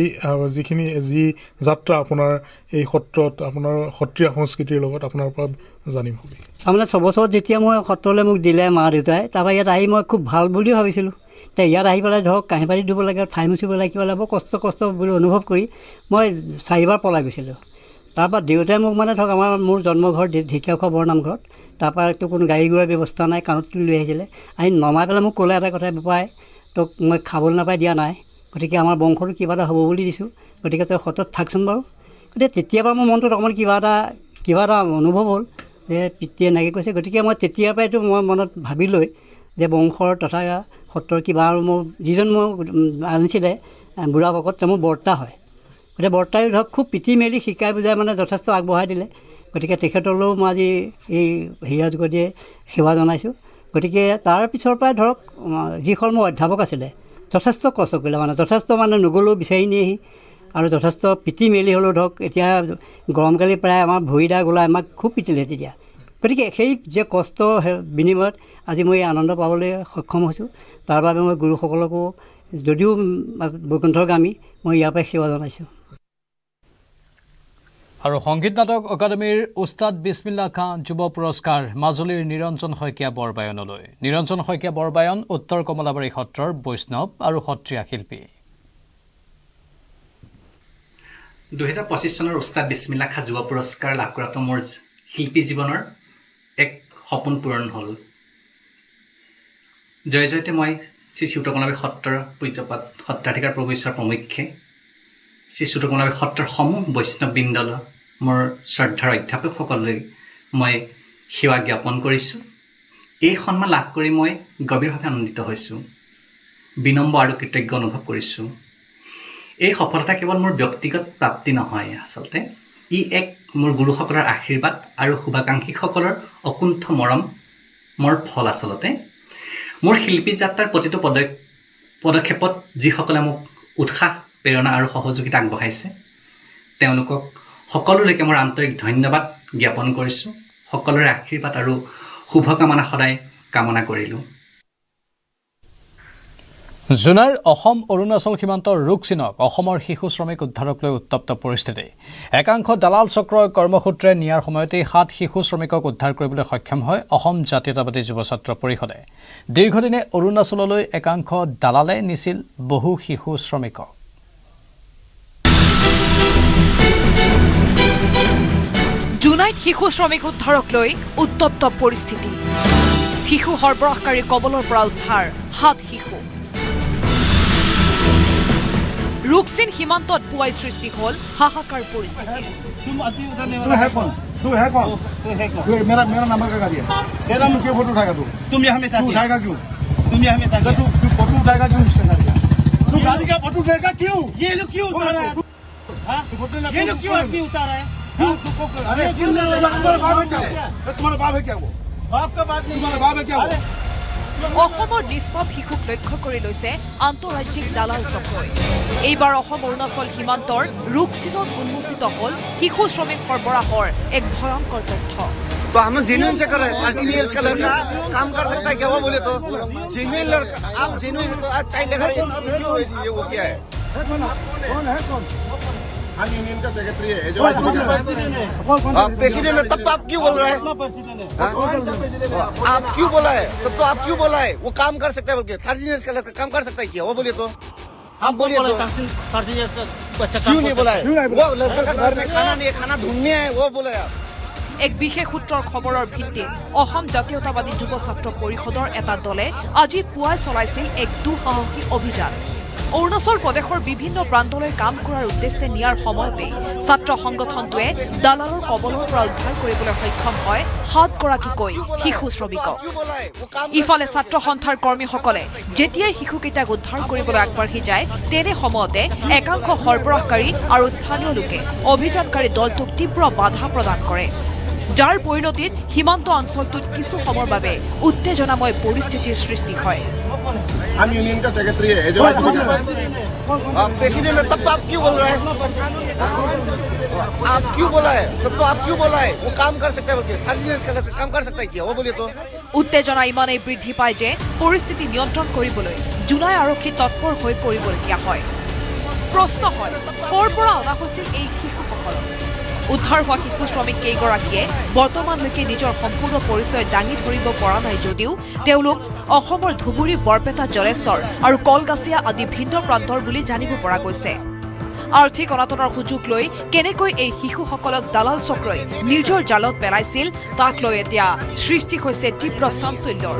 যি যাত্ৰা আপোনাৰ এই সত্ৰত আপোনাৰ সত্ৰীয়া সংস্কৃতিৰ লগত আপোনাৰ পৰা জানিম। তাৰমানে 6 বছৰত যেতিয়া মই সত্ৰলৈ মোক দিলে মা দেউতাই, তাৰপৰা ইয়াত আহি মই খুব ভাল বুলিও ভাবিছিলোঁ। এতিয়া ইয়াত আহি পেলাই ধৰক কাঁহী বাতি ধুব লাগে, ঠাই মুচিব লাগে, কিবা লাগে, বৰ কষ্ট বুলি অনুভৱ কৰি মই 4বাৰ পলাই গৈছিলোঁ। তাৰপৰা দেউতাই মোক মানে ধৰক মোৰ জন্মঘৰ ঢেকীয়াখোৱা বৰনামঘৰত, তাৰপৰা তো কোনো গাড়ী ঘোঁৰাৰ ব্যৱস্থা নাই, কাণত তুলি লৈ আহিছিলে। আহি নমাই পেলাই মোক ক'লে এটা কথা, বেপাই তোক মই খাবলৈ নাপাই দিয়া নাই, গতিকে আমাৰ বংশটো কিবা এটা হ'ব বুলি দিছোঁ, গতিকে তই সত্ৰত থাকচোন বাৰু। গতিকে তেতিয়াৰ পৰা মোৰ মনটোত অকণমান কিবা এটা অনুভৱ হ'ল যে পিতৃয়ে এনেকৈ কৈছে। গতিকে মই তেতিয়াৰ পৰাই এইটো মই মনত ভাবি লৈ যে বংশৰ তথা সত্ৰৰ কিবা, আৰু মোৰ যিজন মোৰ আনিছিলে বুঢ়া ভকত, তেওঁ মোৰ বৰ্তা হয়। গতিকে বৰ্তাই ধৰক খুব পিটি মেলি শিকাই বুজাই মানে যথেষ্ট আগবঢ়াই দিলে। গতিকে তেখেতলৈও মই আজি এই হেৰিয়াৰ যোগেদিয়ে সেৱা জনাইছোঁ। গতিকে তাৰ পিছৰ পৰাই ধৰক যিসকল মোৰ অধ্যাপক আছিলে যথেষ্ট কষ্ট কৰিলে, যথেষ্ট নগ'লেও বিচাৰি নিয়েহি, আৰু যথেষ্ট পিটি মেলি হ'লেও ধৰক এতিয়া গৰমকালি প্ৰায় আমাৰ ভৰিদা গোলা আমাক খুব পিটিলে তেতিয়া। গতিকে সেই যে কষ্ট বিনিময়ত আজি মই আনন্দ পাবলৈ সক্ষম হৈছোঁ। তাৰ বাবে মই গুৰুসকলকো যদিও বৈকুণ্ঠগামী মই ইয়াৰ পৰাই সেৱা জনাইছোঁ। আৰু সংগীত নাটক একাডেমীৰ উস্তাদ বিছমিল্লা খান যুৱ পুৰস্কাৰ মাজুলীৰ নিৰঞ্জন শইকীয়া বৰবায়নলৈ। নিৰঞ্জন শইকীয়া বৰবায়ন উত্তৰ কমলাবাৰী সত্ৰৰ বৈষ্ণৱ আৰু সত্ৰীয়া শিল্পী। 2025 চনৰ উস্তাদ বিছমিল্লা খান যুৱ পুৰস্কাৰ লাভ কৰাটো মোৰ শিল্পী জীৱনৰ এক সপোন পূৰণ হ'ল। জয় জয়তে মই শ্ৰী উত্তৰ কমলাবাৰী সত্ৰৰ পূজ্যপাত সত্ৰাধিকাৰ প্ৰভু ঈশ্বৰ প্ৰমুখ্যে শ্ৰী উত্তৰ কমলাবাৰী সত্ৰৰ সমূহ বৈষ্ণৱবৃন্দল মোৰ শ্ৰদ্ধাৰ অধ্যাপকসকললৈ মই সেৱা জ্ঞাপন কৰিছোঁ। এই সন্মান লাভ কৰি মই গভীৰভাৱে আনন্দিত হৈছোঁ, বিনম্ৰ আৰু কৃতজ্ঞ অনুভৱ কৰিছোঁ। এই সফলতা কেৱল মোৰ ব্যক্তিগত প্ৰাপ্তি নহয়, আচলতে ই এক মোৰ গুৰুসকলৰ আশীৰ্বাদ আৰু শুভাকাংক্ষীসকলৰ অকুণ্ঠ মৰমৰ ফল। আচলতে মোৰ শিল্পী যাত্ৰাৰ প্ৰতিটো পদক্ষেপত যিসকলে মোক উৎসাহ, প্ৰেৰণা আৰু সহযোগিতা আগবঢ়াইছে তেওঁলোকক সকলোলৈকে মোৰ আন্তৰিক ধন্যবাদ জ্ঞাপন কৰিছোঁ। সকলোৰে আশীৰ্বাদ আৰু শুভকামনা সদায় কামনা কৰিলোঁ। জুনাইৰ অসম অৰুণাচল সীমান্তৰ ৰুকচিনক অসমৰ শিশু শ্ৰমিক উদ্ধাৰক লৈ উত্তপ্ত পৰিস্থিতি। একাংশ দালাল চক্ৰৰ কৰ্মসূত্ৰে নিয়াৰ সময়তেই 7 শিশু শ্ৰমিকক উদ্ধাৰ কৰিবলৈ সক্ষম হয় অসম জাতীয়তাবাদী যুৱ ছাত্ৰ পৰিষদে। দীৰ্ঘদিনে অৰুণাচললৈ একাংশ দালালে নিছিল বহু শিশু শ্ৰমিকক। জুনাইত শিশু শ্ৰমিক উদ্ধাৰক লৈ উত্তপ্ত পৰিস্থিতি। শিশু সৰবৰাহকাৰীৰ কবলৰ পৰা উদ্ধাৰ 7 শিশু। ৰুকচিন সীমান্তত পুৱাই সৃষ্টি হ'ল হাহাকাৰ পৰিস্থিতি। অসমৰ নিষ্পাপ শিশুক লক্ষ্য কৰি লৈছে আন্তঃৰাজ্যিক দালাল চক্ৰই। এইবাৰ অসম অৰুণাচল সীমান্তৰ ৰুকচিনত উন্মোচিত হ'ল শিশু শ্ৰমিক সৰবৰাহৰ এক ভয়ংকৰ তথ্য। तो हम जेन्युइन से कर रहे हैं, 13 इयर्स का लड़का काम कर सकता है क्या? वो बोले तो जेन्युइन लड़का, आप जेन्युइन चाइल्ड लेकर क्यों ये वो क्या है? हम यूनियन का सेक्रेटरी है, जो प्रेसिडेंट है, तब तो आप क्यों बोल रहे हैं? आप क्यों बोला है? तब तो आप क्यों बोला है? वो काम कर सकता है बोल के 13 इयर्स का लड़का काम कर सकता है क्या? वो बोलिए तो आप बोलिए तो क्यों नहीं बोला है? वो लड़का का घर में खाना नहीं है, खाना ढूंढने है, वो बोला है। এক বিশেষ সূত্ৰৰ খবৰৰ ভিত্তিত অসম জাতীয়তাবাদী যুৱ ছাত্ৰ পৰিষদৰ এটা দলে আজি পুৱাই চলাইছিল এক দুঃসাহসী অভিযান। অৰুণাচল প্ৰদেশৰ বিভিন্ন প্ৰান্তলৈ কাম কৰাৰ উদ্দেশ্যে নিয়াৰ সময়তেই ছাত্ৰ সংগঠনটোৱে দালালৰ কবলৰ পৰা উদ্ধাৰ কৰিবলৈ সক্ষম হয় 7 গৰাকীকৈ শিশু শ্ৰমিকক। ইফালে ছাত্ৰ সন্থাৰ কৰ্মীসকলে যেতিয়াই শিশুকেইটাক উদ্ধাৰ কৰিবলৈ আগবাঢ়ি যায় তেনে সময়তে একাংশ সৰবৰাহকাৰী আৰু স্থানীয় লোকে অভিযানকাৰী দলটোক তীব্ৰ বাধা প্ৰদান কৰে, যাৰ পৰিণতিত সীমান্ত অঞ্চলটোত কিছু সময়ৰ বাবে উত্তেজনাময় পৰিস্থিতিৰ সৃষ্টি হয়। हम यूनियन का सेक्रेटरी है, जो प्रेसिडेंट है, तब तो आप क्यों बोल रहे हैं? आप क्यों बोला है? तब तो आप क्यों बोला है? वो काम कर सकता है बोल के 13 इयर्स का लड़का काम कर सकता है क्या? वो बोलिए तो উত্তেজনা ইমানেই বৃদ্ধি পায় যে পৰিস্থিতি নিয়ন্ত্ৰণ কৰিবলৈ জুনাই আৰক্ষী তৎপৰ হৈ পৰিবলগীয়া হয়। প্ৰশ্ন হয়, ক'ৰ পৰা অনা হৈছিল এই শিশুসকলক? উদ্ধাৰ হোৱা শিশু শ্ৰমিক কেইগৰাকীয়ে বৰ্তমানলৈকে নিজৰ সম্পূৰ্ণ পৰিচয় দাঙি ধৰিব পৰা নাই যদিও তেওঁলোক অসমৰ ধুবুৰী, বৰপেটা, জলেশ্বৰ আৰু কলগাছিয়া আদি ভিন্ন প্ৰান্তৰ বুলি জানিব পৰা গৈছে। আৰ্থিক অনাটনৰ সুযোগ লৈ কেনেকৈ এই শিশুসকলক দালাল চক্ৰই নিজৰ জালত পেলাইছিল তাক লৈ এতিয়া সৃষ্টি হৈছে তীব্ৰ চাঞ্চল্যৰ।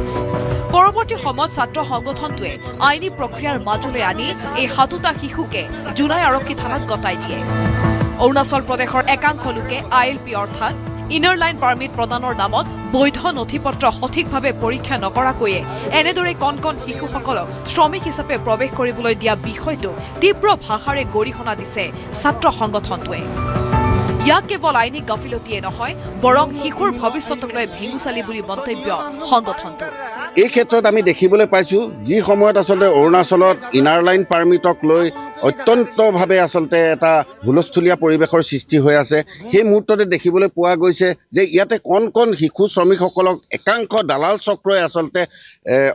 পৰৱৰ্তী সময়ত ছাত্ৰ সংগঠনটোৱে আইনী প্ৰক্ৰিয়াৰ মাজলৈ আনি এই 7টা শিশুকে জুনাই আৰক্ষী থানাত গতাই দিয়ে। অৰুণাচল প্ৰদেশৰ একাংশ লোকে ILP অৰ্থাৎ ইনাৰ লাইন পাৰ্মিট প্ৰদানৰ নামত বৈধ নথিপত্ৰ সঠিকভাৱে পৰীক্ষা নকৰাকৈয়ে এনেদৰে কণ কণ শিশুসকলক শ্ৰমিক হিচাপে প্ৰৱেশ কৰিবলৈ দিয়া বিষয়টো তীব্ৰ ভাষাৰে গৰিহণা দিছে ছাত্ৰ সংগঠনটোৱে। ইয়াক কেৱল আইনী গাফিলতিয়ে নহয় বৰং শিশুৰ ভৱিষ্যতক লৈ ভেঙুচালি বুলি মন্তব্য সংগঠনটোৰ। এই ক্ষেত্ৰত আমি দেখিবলৈ পাইছোঁ যি সময়ত আচলতে অৰুণাচলত ইনাৰ লাইন পাৰ্মিটক লৈ অত্যন্তভাৱে আচলতে এটা হুলস্থুলীয়া পৰিৱেশৰ সৃষ্টি হৈ আছে, সেই মুহূৰ্ততে দেখিবলৈ পোৱা গৈছে যে ইয়াতে কণ কণ শিশু শ্ৰমিকসকলক একাংশ দালাল চক্ৰই আচলতে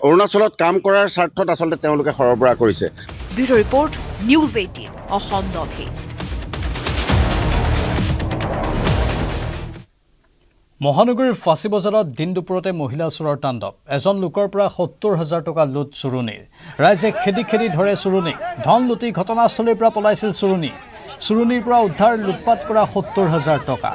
অৰুণাচলত কাম কৰাৰ স্বাৰ্থত আচলতে তেওঁলোকে সৰবৰাহ কৰিছে। Bureau report, news 18 Assam north east. মহানগৰীৰ ফাঁচী বজাৰত দিন দুপৰতে মহিলা চোৰৰ তাণ্ডৱ। এজন লোকৰ পৰা 70,000 টকা লুট চুৰুনিৰ। ৰাইজে খেদি খেদি ধৰে চুৰুনিক। ধন লুটি ঘটনাস্থলীৰ পৰা পলাইছিল চুৰুনি। চুৰুনিৰ পৰা উদ্ধাৰ লুটপাট কৰা 70,000 টকা।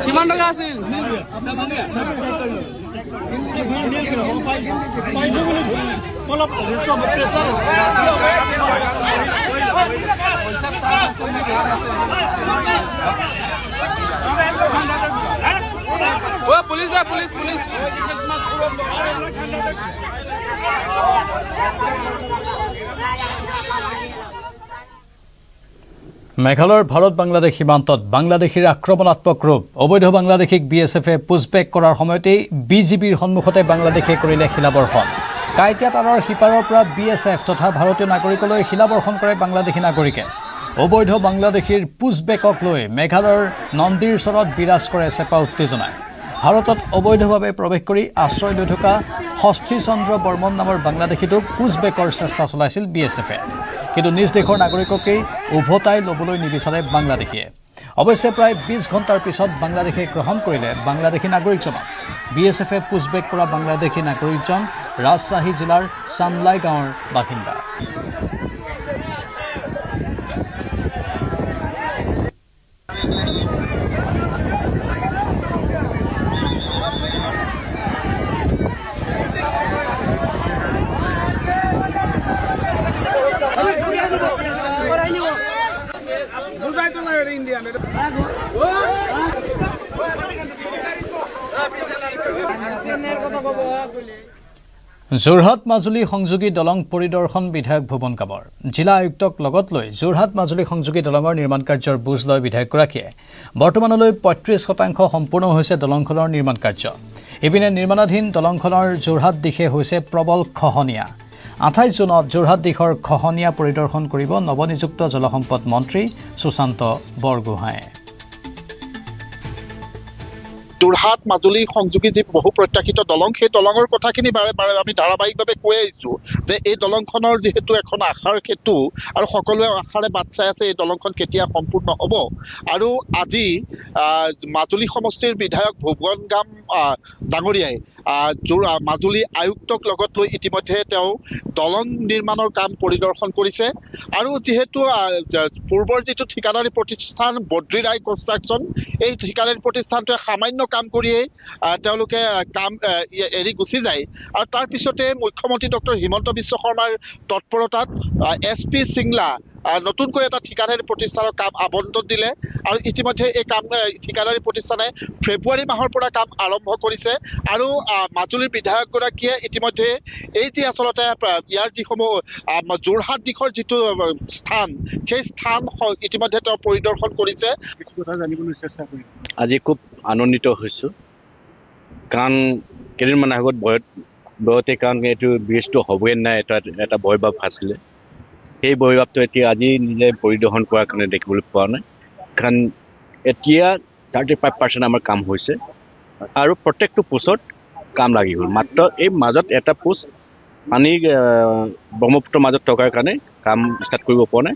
কিমান টকা আছিল? পুলিচ পুলিচ পুলিচ মেঘালয়ৰ ভাৰত বাংলাদেশ সীমান্তত বাংলাদেশীৰ আক্ৰমণাত্মক ৰূপ। অবৈধ বাংলাদেশীক BSFে পুছবেক কৰাৰ সময়তেই BGBৰ সন্মুখতে বাংলাদেশে কৰিলে শিলাবৰ্ষণ। কাইটিয়া তাৰৰ সিপাৰৰ পৰা BSF তথা ভাৰতীয় নাগৰিকলৈ শিলাবৰ্ষণ কৰে বাংলাদেশী নাগৰিকে। অবৈধ বাংলাদেশীৰ পুছবেকক লৈ মেঘালয়ৰ নন্দীৰ চৰত বিৰাজ কৰে চেপা উত্তেজনাই। ভাৰতত অবৈধভাৱে প্ৰৱেশ কৰি আশ্ৰয় লৈ থকা ষষ্ঠী চন্দ্ৰ বৰ্মন নামৰ বাংলাদেশীটোক পুছবেকৰ চেষ্টা চলাইছিল BSFে। কিন্তু নিজ দেশৰ নাগৰিককেই উভতাই ল'বলৈ নিবিচাৰে বাংলাদেশীয়ে। অৱশ্যে প্ৰায় 20 ঘণ্টাৰ পিছত বাংলাদেশে গ্ৰহণ কৰিলে বাংলাদেশী নাগৰিকজনক। BSFে পুছবেক কৰা বাংলাদেশী নাগৰিকজন ৰাজশ্বাহী জিলাৰ চামলাই গাঁৱৰ বাসিন্দা। যোৰহাট মাজুলী সংযোগী দলং পৰিদৰ্শন বিধায়ক ভুৱন কামৰ। জিলা আয়ুক্তক লগত লৈ যোৰহাট মাজুলী সংযোগী দলঙৰ নিৰ্মাণ কাৰ্যৰ বুজ লয় বিধায়কগৰাকীয়ে। বৰ্তমানলৈ 35% সম্পূৰ্ণ হৈছে দলংখনৰ নিৰ্মাণ কাৰ্য। ইপিনে নিৰ্মাণাধীন দলংখনৰ যোৰহাট দিশে হৈছে প্ৰবল খহনীয়া। 28 জুনত যোৰহাট দিশৰ খহনীয়া পৰিদৰ্শন কৰিব নৱনিযুক্ত জলসম্পদ মন্ত্ৰী সুশান্ত বৰগোহাঁয়ে। যোৰহাট মাজুলী সংযোগী যি বহু প্ৰত্যাশিত দলং, সেই দলঙৰ কথাখিনি বাৰে বাৰে আমি ধাৰাবাহিকভাৱে কৈ আহিছোঁ যে এই দলংখনৰ যিহেতু এখন আশাৰ সেতু আৰু সকলোৱে আশাৰে বাট চাই আছে এই দলংখন কেতিয়া সম্পূৰ্ণ হ'ব। আৰু আজি মাজুলী সমষ্টিৰ বিধায়ক ভুৱন গাম ডাঙৰীয়াই মাজুলী আয়ুক্তক লগত লৈ ইতিমধ্যে তেওঁ দলং নিৰ্মাণৰ কাম পৰিদৰ্শন কৰিছে। আৰু যিহেতু পূৰ্বৰ যিটো ঠিকাদাৰী প্ৰতিষ্ঠান বদ্ৰী ৰায় কনষ্ট্ৰাকশ্যন, এই ঠিকাদাৰী প্ৰতিষ্ঠানটোৱে সামান্য কাম কৰিয়েই তেওঁলোকে কাম এৰি গুচি যায়। আৰু তাৰ পিছতে মুখ্যমন্ত্ৰী ডক্টৰ হিমন্ত বিশ্ব শৰ্মাৰ তৎপৰতাত SP সিংলা নতুনকৈ এটা ঠিকাদাৰী প্ৰতিষ্ঠানৰ কাম আবণ্টন দিলে। আৰু ইতিমধ্যে এই কাম ঠিকাদাৰী প্ৰতিষ্ঠানে ফেব্ৰুৱাৰী মাহৰ পৰা কাম আৰম্ভ কৰিছে। আৰু মাজুলীৰ বিধায়কগৰাকীয়ে ইতিমধ্যে এই যি আচলতে ইয়াৰ যিসমূহ যোৰহাট দিশৰ যিটো স্থান, সেই স্থান ইতিমধ্যে তেওঁ পৰিদৰ্শন কৰিছে। জানিবলৈ চেষ্টা কৰিম। আজি খুব আনন্দিত হৈছোঁ, কাৰণ কেইদিনমান আগত ভয়তে কাৰণ এইটো ব্ৰিজটো হ'বই নাই এটা ভয়ভাৱ আছিলে। সেই ভয়ভাৱটো এতিয়া আজি নিজে পৰিদৰ্শন কৰাৰ কাৰণে দেখিবলৈ পোৱা নাই। কাৰণ এতিয়া 35% আমাৰ কাম হৈছে আৰু প্ৰত্যেকটো পোষ্টত কাম লাগি গ'ল। মাত্ৰ এই মাজত এটা পোষ্ট পানী ব্ৰহ্মপুত্ৰৰ মাজত থকাৰ কাৰণে কাম ষ্টাৰ্ট কৰিব পৰা নাই।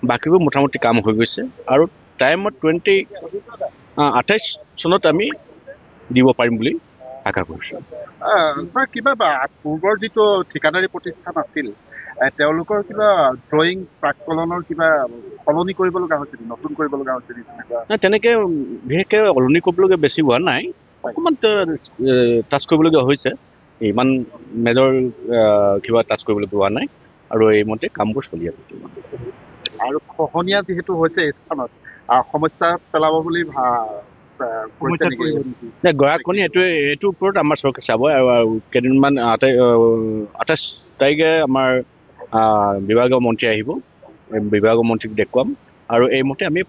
বাকীবোৰ মোটামুটি কাম হৈ গৈছে আৰু টাইমত 28 চনত আমি দিব পাৰিম বুলি আশা কৰিছোঁ। ছাৰ, কিবা পূৰ্বৰ যিটো ঠিকাদাৰী প্ৰতিষ্ঠান আছিল তেওঁলোকৰ কিবা ড্ৰয়িং প্ৰাক্কলনৰ কিবা সলনি কৰিব লগা হৈছে নেকি, নতুন কৰিব লগা হৈছে নেকি তেনেকুৱা? নাই, তেনেকৈ বিশেষকৈ সলনি কৰিবলগীয়া বেছি হোৱা নাই, অকণমান টাচ কৰিবলগীয়া হৈছে, ইমান মেজৰ কিবা টাচ কৰিবলগীয়া হোৱা নাই, আৰু এইমতে কামবোৰ চলি আছে। আৰু খহনীয়া যিহেতু হৈছে এই স্থানত সমস্যা পেলাব বুলি গৰাখহনীয়া এইটোৰ ওপৰত আমাৰ চৰকাৰে চাব, আৰু কেইদিনমান 28 তাৰিখে আমাৰ বিভাগীয় মন্ত্ৰী আহিব, বিভাগীয় মন্ত্ৰীক দেখুৱাম আৰু এইমতে আমি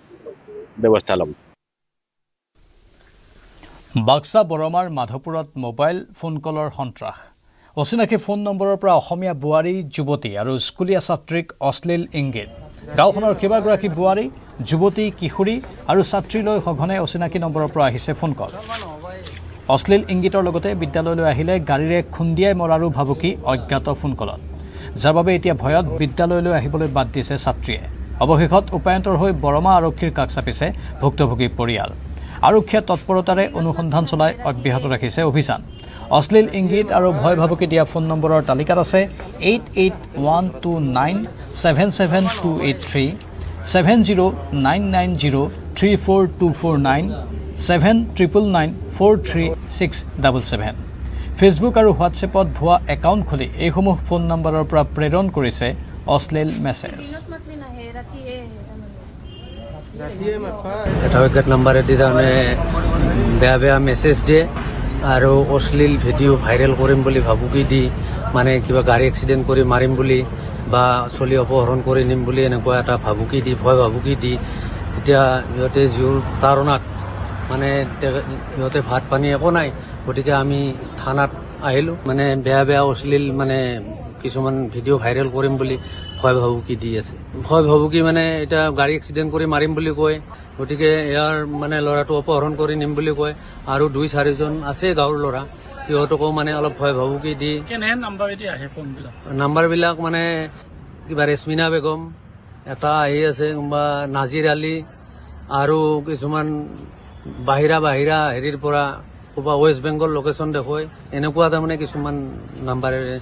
ব্যৱস্থা ল'ম। বাক্সা বৰমাৰ মাধৱপুৰত মোবাইল ফোন কলৰ সন্ত্ৰাস। অচিনাকি ফোন নম্বৰৰ পৰা অসমীয়া বোৱাৰী যুৱতী আৰু স্কুলীয়া ছাত্ৰীক অশ্লীল ইংগিত। গাঁওখনৰ কেইবাগৰাকী বোৱাৰী, যুৱতী, কিশোৰী আৰু ছাত্ৰীলৈ সঘনে অচিনাকি নম্বৰৰ পৰা আহিছে ফোন কল। অশ্লীল ইংগিতৰ লগতে বিদ্যালয়লৈ আহিলে গাড়ীৰে খুন্দিয়াই মৰাৰো ভাবুকি অজ্ঞাত ফোন কলত, যাৰ বাবে এতিয়া ভয়ত বিদ্যালয়লৈ আহিবলৈ বাদ দিছে ছাত্ৰীয়ে। অৱশেষত উপায়ন্তৰ হৈ বৰমা আৰক্ষীৰ কাষ চাপিছে ভুক্তভোগী পৰিয়াল। আৰক্ষীয়ে তৎপৰতাৰে অনুসন্ধান চলাই অব্যাহত ৰাখিছে অভিযান। অশ্লীল ইংগিত আৰু ভয় ভাবুকি দিয়া ফোন নম্বৰৰ তালিকাত আছে 8812977283, 7099034249, 7999436677। ফেচবুক আৰু হোৱাটছএপত ভুৱা একাউণ্ট খুলি এইসমূহ ফোন নম্বৰৰ পৰা প্ৰেৰণ কৰিছে অশ্লীল মেছেজ। এটা অজ্ঞাত নাম্বাৰেদি তাৰমানে বেয়া মেছেজ দিয়ে আৰু অশ্লীল ভিডিঅ' ভাইৰেল কৰিম বুলি ভাবুকি দি, মানে কিবা গাড়ী এক্সিডেণ্ট কৰি মাৰিম বুলি বা চলি অপহৰণ কৰি নিম বুলি এনেকুৱা এটা ভাবুকি দি, ভয় ভাবুকি দি, এতিয়া সিহঁতে যিবোৰ তাৰণাত মানে সিহঁতে ভাত পানী একো নাই, গতিকে আমি থানাত আহিলোঁ, মানে বেয়া অশ্লীল মানে কিছুমান ভিডিঅ' ভাইৰেল কৰিম বুলি ভয় ভাবুকি দি আছে। ভয় ভাবুকি মানে এতিয়া গাড়ী এক্সিডেণ্ট কৰি মাৰিম বুলি কয়, গতিকে ইয়াৰ মানে ল'ৰাটো অপহৰণ কৰি নিম বুলি কয়, আৰু 2-4জন আছে গাঁৱৰ ল'ৰা, সিহঁতকো মানে অলপ ভয় ভাবুকি দি নাম্বাৰবিলাক মানে কিবা ৰেশমিনা বেগম এটা আহি আছে, বা নাজিৰ আলী, আৰু কিছুমান বাহিৰা হেৰিৰ পৰা ক'ৰবা ৱেষ্ট বেংগল লোকেশ্যন দেখুৱাই, এনেকুৱা তাৰমানে কিছুমান নাম্বাৰেৰে